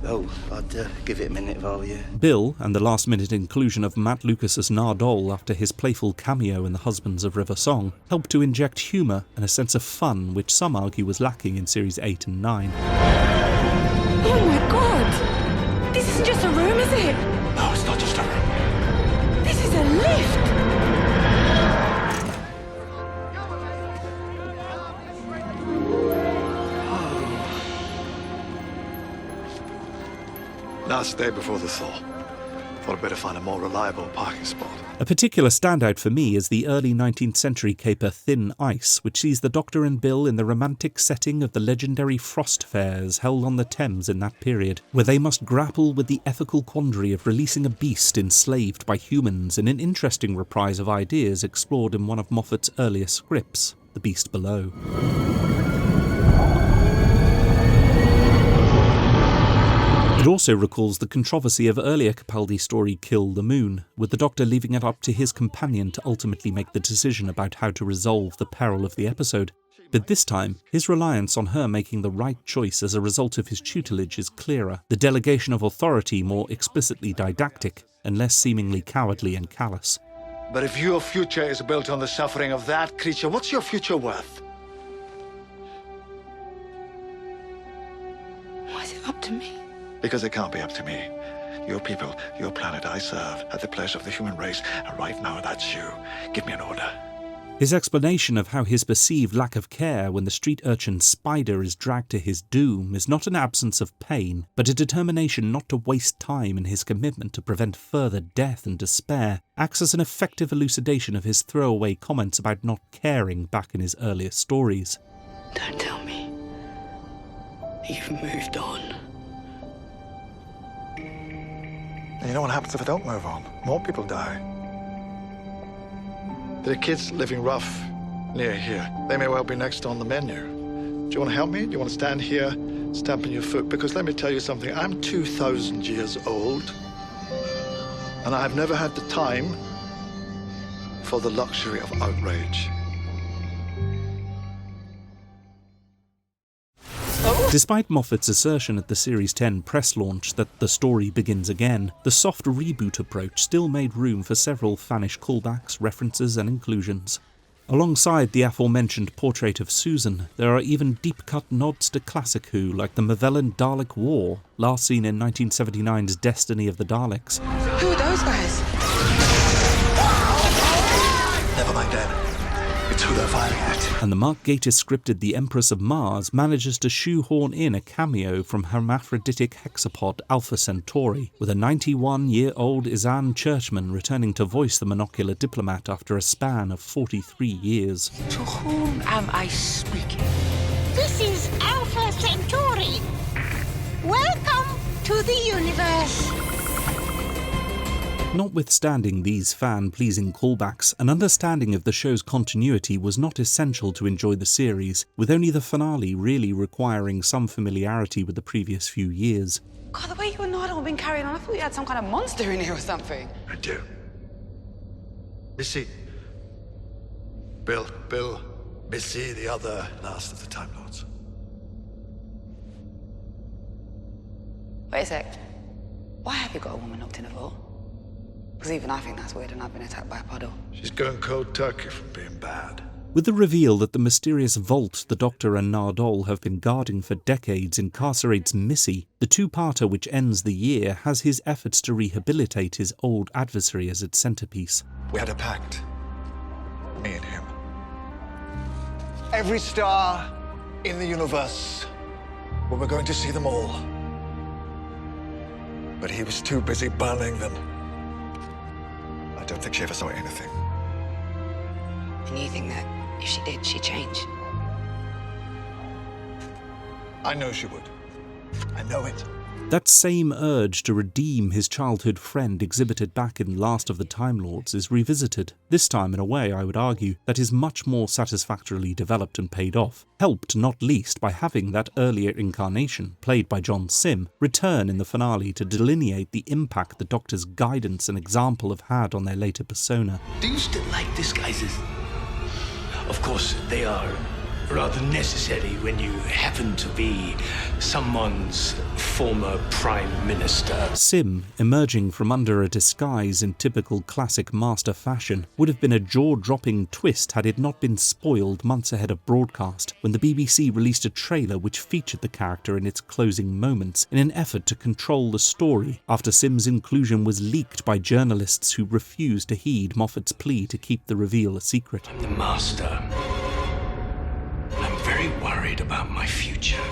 Oh, I'd give it a minute if I were you. Bill, and the last-minute inclusion of Matt Lucas's Nardole after his playful cameo in The Husbands of River Song, helped to inject humour and a sense of fun which some argue was lacking in Series 8 and 9. Oh my god! This isn't just a room, is it? No, it's not just a room. This is a lift! Last day before the thaw. Thought I'd better find a more reliable parking spot. A particular standout for me is the early 19th century caper Thin Ice, which sees the Doctor and Bill in the romantic setting of the legendary frost fairs held on the Thames in that period, where they must grapple with the ethical quandary of releasing a beast enslaved by humans in an interesting reprise of ideas explored in one of Moffat's earlier scripts, The Beast Below. It also recalls the controversy of earlier Capaldi story Kill the Moon, with the Doctor leaving it up to his companion to ultimately make the decision about how to resolve the peril of the episode. But this time, his reliance on her making the right choice as a result of his tutelage is clearer, the delegation of authority more explicitly didactic, and less seemingly cowardly and callous. But if your future is built on the suffering of that creature, what's your future worth? Why is it up to me? Because it can't be up to me. Your people, your planet I serve, at the pleasure of the human race, and right now that's you. Give me an order. His explanation of how his perceived lack of care when the street urchin Spider is dragged to his doom is not an absence of pain, but a determination not to waste time in his commitment to prevent further death and despair, acts as an effective elucidation of his throwaway comments about not caring back in his earlier stories. Don't tell me you've moved on. You know what happens if I don't move on? More people die. There are kids living rough near here. They may well be next on the menu. Do you want to help me? Do you want to stand here, stamping your foot? Because let me tell you something. I'm 2,000 years old, and I have never had the time for the luxury of outrage. Despite Moffat's assertion at the Series 10 press launch that the story begins again, the soft reboot approach still made room for several fanish callbacks, references and inclusions. Alongside the aforementioned portrait of Susan, there are even deep-cut nods to classic Who, like the Mavellan Dalek War, last seen in 1979's Destiny of the Daleks. Who are those guys? Never mind, Dan. It's who they're firing at. And the Mark Gatiss scripted The Empress of Mars manages to shoehorn in a cameo from hermaphroditic hexapod Alpha Centauri, with a 91-year-old Izan Churchman returning to voice the monocular diplomat after a span of 43 years. To whom am I speaking? This is Alpha Centauri. Welcome to the universe. Notwithstanding these fan-pleasing callbacks, an understanding of the show's continuity was not essential to enjoy the series, with only the finale really requiring some familiarity with the previous few years. God, the way you and Nardole have been carrying on, I thought you had some kind of monster in here or something. I do. Missy. Bill, Missy, the other last of the Time Lords. Wait a sec. Why have you got a woman locked in a vault? Because even I think that's weird, and I've been attacked by a puddle. She's going cold turkey from being bad. With the reveal that the mysterious vault the Doctor and Nardole have been guarding for decades incarcerates Missy, the two-parter which ends the year has his efforts to rehabilitate his old adversary as its centerpiece. We had a pact. Me and him. Every star in the universe. We were going to see them all. But he was too busy burning them. I don't think she ever saw anything. And you think that if she did, she'd change? I know she would. I know it. That same urge to redeem his childhood friend exhibited back in Last of the Time Lords is revisited, this time in a way, I would argue, that is much more satisfactorily developed and paid off, helped not least by having that earlier incarnation, played by John Sim, return in the finale to delineate the impact the Doctor's guidance and example have had on their later persona. Do you still like disguises? Of course, they are rather necessary when you happen to be someone's former prime minister. Sim, emerging from under a disguise in typical classic master fashion, would have been a jaw-dropping twist had it not been spoiled months ahead of broadcast, when the BBC released a trailer which featured the character in its closing moments in an effort to control the story, after Sim's inclusion was leaked by journalists who refused to heed Moffat's plea to keep the reveal a secret. I'm the master. Very worried about my future.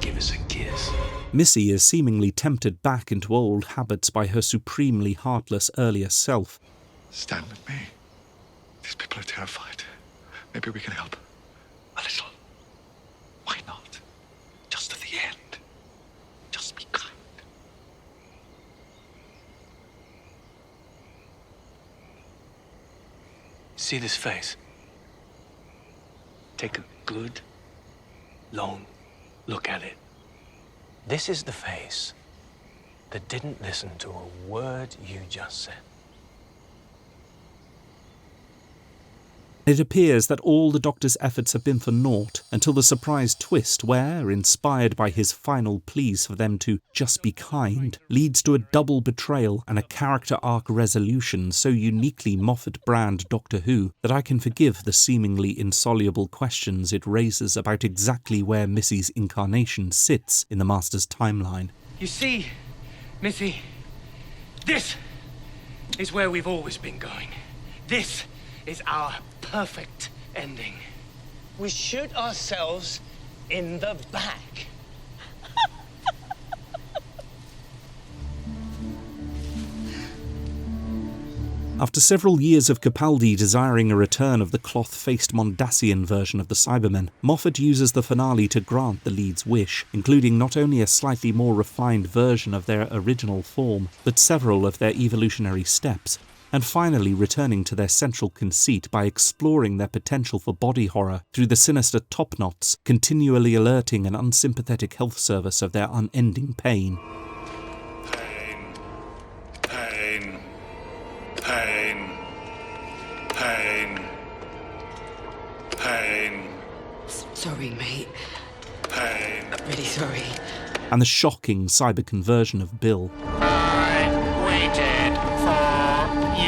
Give us a kiss. Missy is seemingly tempted back into old habits by her supremely heartless earlier self. Stand with me. These people are terrified. Maybe we can help. A little. Why not? Just to the end. Just be kind. See this face? Take a good, long look at it. This is the face that didn't listen to a word you just said. It appears that all the Doctor's efforts have been for naught until the surprise twist where, inspired by his final pleas for them to just be kind, leads to a double betrayal and a character arc resolution so uniquely Moffat brand Doctor Who that I can forgive the seemingly insoluble questions it raises about exactly where Missy's incarnation sits in the Master's timeline. You see, Missy, this is where we've always been going. This is our perfect ending. We shoot ourselves in the back. After several years of Capaldi desiring a return of the cloth-faced Mondasian version of the Cybermen, Moffat uses the finale to grant the lead's wish, including not only a slightly more refined version of their original form, but several of their evolutionary steps, and finally returning to their central conceit by exploring their potential for body horror through the sinister top-knots, continually alerting an unsympathetic health service of their unending pain. Pain. Pain. Pain. Pain. Sorry, mate. Pain. I'm really sorry. And the shocking cyber conversion of Bill. I waited for you.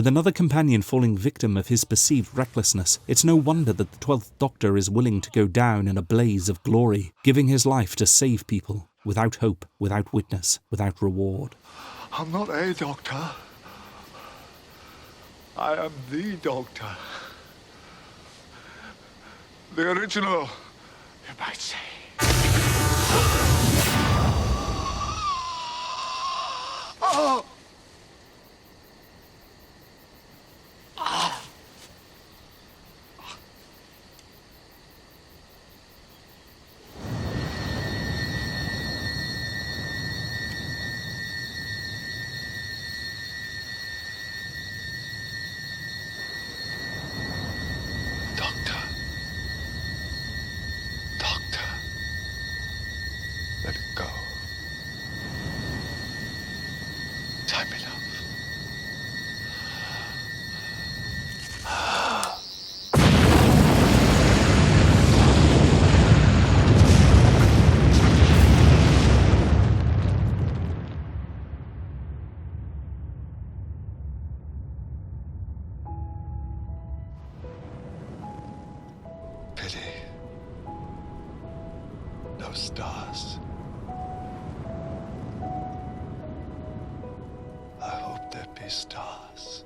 With another companion falling victim of his perceived recklessness, it's no wonder that the 12th Doctor is willing to go down in a blaze of glory, giving his life to save people, without hope, without witness, without reward. I'm not a doctor. I am the Doctor. The original, you might say. Oh! Ah! Let it go. Time enough. Pity. No stars. I hope there be stars.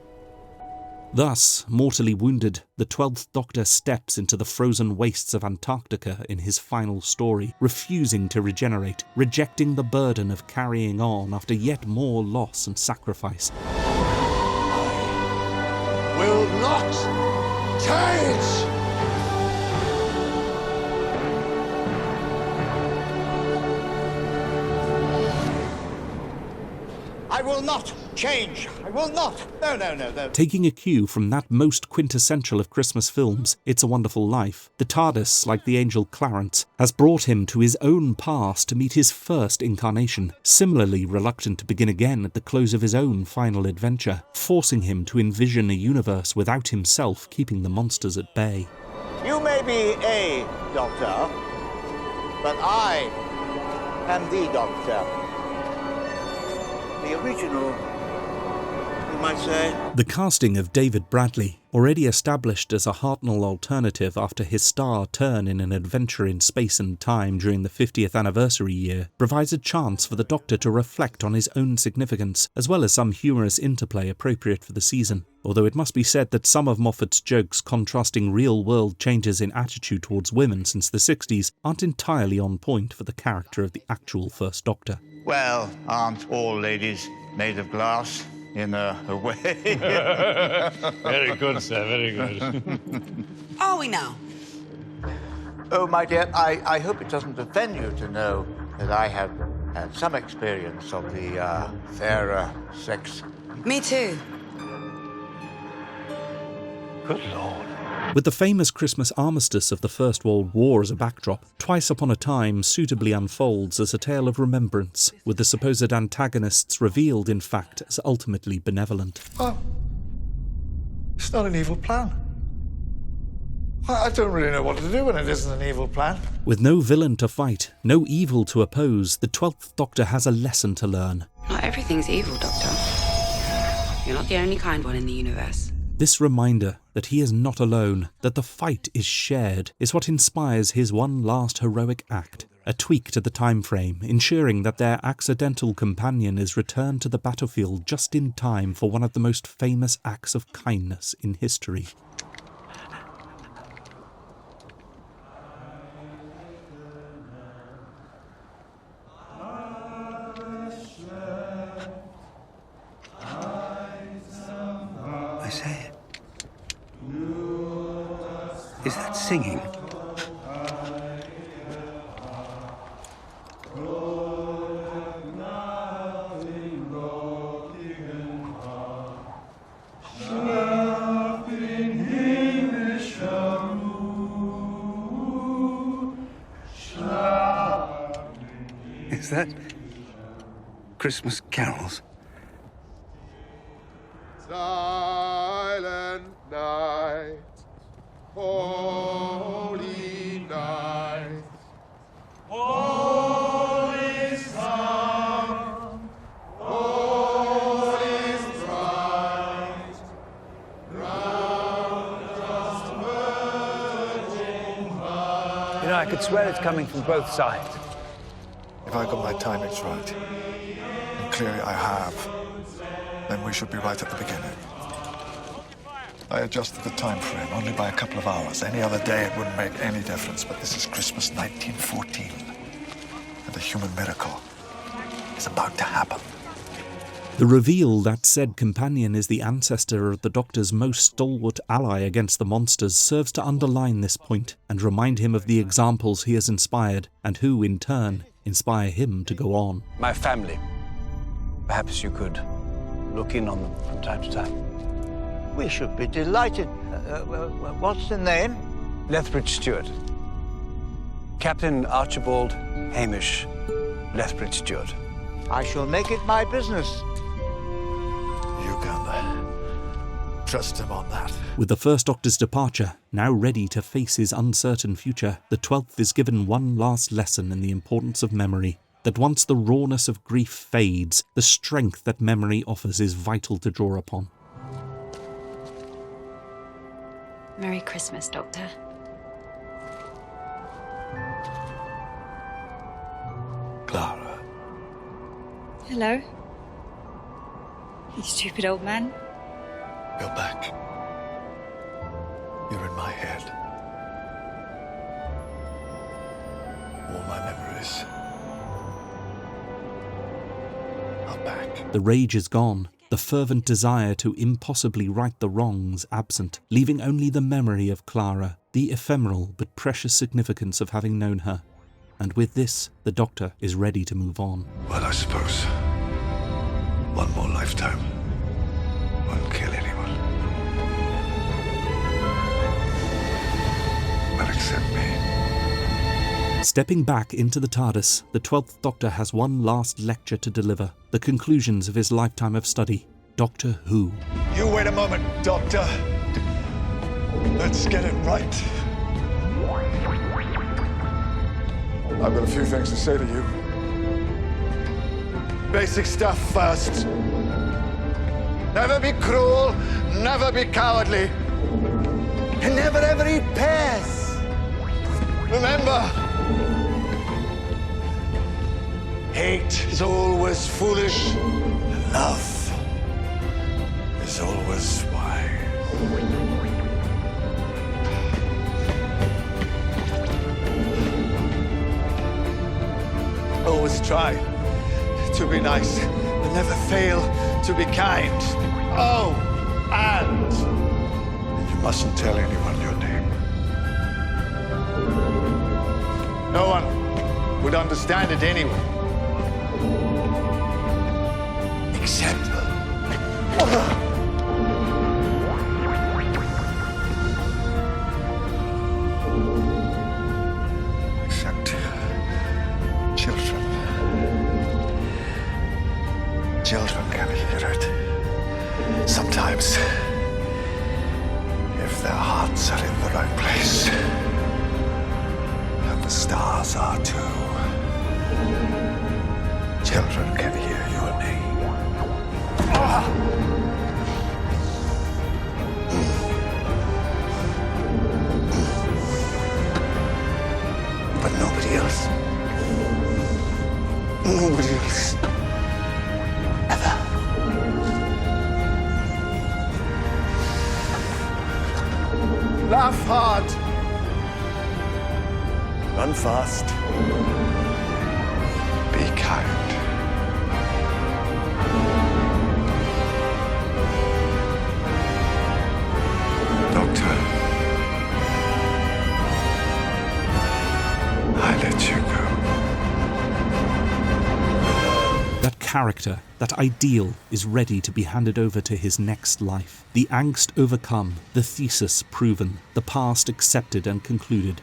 Thus, mortally wounded, the 12th Doctor steps into the frozen wastes of Antarctica in his final story, refusing to regenerate, rejecting the burden of carrying on after yet more loss and sacrifice. Will not change! I will not change. I will not. No. Taking a cue from that most quintessential of Christmas films, It's a Wonderful Life, the TARDIS, like the angel Clarence, has brought him to his own past to meet his first incarnation, similarly reluctant to begin again at the close of his own final adventure, forcing him to envision a universe without himself keeping the monsters at bay. You may be a doctor, but I am the Doctor. The original, you might say. The casting of David Bradley, already established as a Hartnell alternative after his star turn in An Adventure in Space and Time during the 50th anniversary year, provides a chance for the Doctor to reflect on his own significance, as well as some humorous interplay appropriate for the season. Although it must be said that some of Moffat's jokes contrasting real-world changes in attitude towards women since the 60s aren't entirely on point for the character of the actual First Doctor. Well, aren't all ladies made of glass, in a way? Very good, sir, very good. Are we now? Oh, my dear, I hope it doesn't offend you to know that I have had some experience of the fairer sex. Me too. Good Lord. With the famous Christmas armistice of the First World War as a backdrop, Twice Upon a Time suitably unfolds as a tale of remembrance, with the supposed antagonists revealed, in fact, as ultimately benevolent. Well, it's not an evil plan. I don't really know what to do when it isn't an evil plan. With no villain to fight, no evil to oppose, the 12th Doctor has a lesson to learn. Not everything's evil, Doctor. You're not the only kind one in the universe. This reminder that he is not alone, that the fight is shared, is what inspires his one last heroic act. A tweak to the time frame, ensuring that their accidental companion is returned to the battlefield just in time for one of the most famous acts of kindness in history. I say, is that singing? Is that Christmas carols? Silent night, holy night, all is dark, all is bright, could swear it's coming from both sides. If I got my timings right, and clearly I have, then we should be right at the beginning. I adjusted the time frame only by a couple of hours. Any other day it wouldn't make any difference, but this is Christmas 1914. And a human miracle is about to happen. The reveal that said companion is the ancestor of the Doctor's most stalwart ally against the monsters serves to underline this point and remind him of the examples he has inspired and who, in turn, inspire him to go on. My family. Perhaps you could look in on them from time to time. We should be delighted. What's the name? Lethbridge Stewart. Captain Archibald Hamish Lethbridge Stewart. I shall make it my business. You can trust him on that. With the First Doctor's departure, now ready to face his uncertain future, the 12th is given one last lesson in the importance of memory. That once the rawness of grief fades, the strength that memory offers is vital to draw upon. Merry Christmas, Doctor. Clara. Hello. You stupid old man. You're back. You're in my head. All my memories are back. The rage is gone. The fervent desire to impossibly right the wrongs absent, leaving only the memory of Clara, the ephemeral but precious significance of having known her. And with this, the Doctor is ready to move on. Well, I suppose one more lifetime won't kill anyone. Well, except me. Stepping back into the TARDIS, the 12th Doctor has one last lecture to deliver, the conclusions of his lifetime of study, Doctor Who. You wait a moment, Doctor. Let's get it right. I've got a few things to say to you. Basic stuff first. Never be cruel, never be cowardly, and never ever eat pears. Remember, hate is always foolish, and love is always wise. Always try to be nice, but never fail to be kind. Oh, and you mustn't tell anyone your name. No one would understand it anyway. Except... children. Children can hear it. Sometimes, if their hearts are in the right place, and the stars are too, children can hear your name. But nobody else. Nobody else. Ever. Laugh hard. Run fast. Be kind. Doctor, I let you go. That character, that ideal, is ready to be handed over to his next life. The angst overcome, the thesis proven, the past accepted and concluded.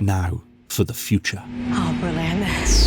Now, for the future. Oh, brilliant.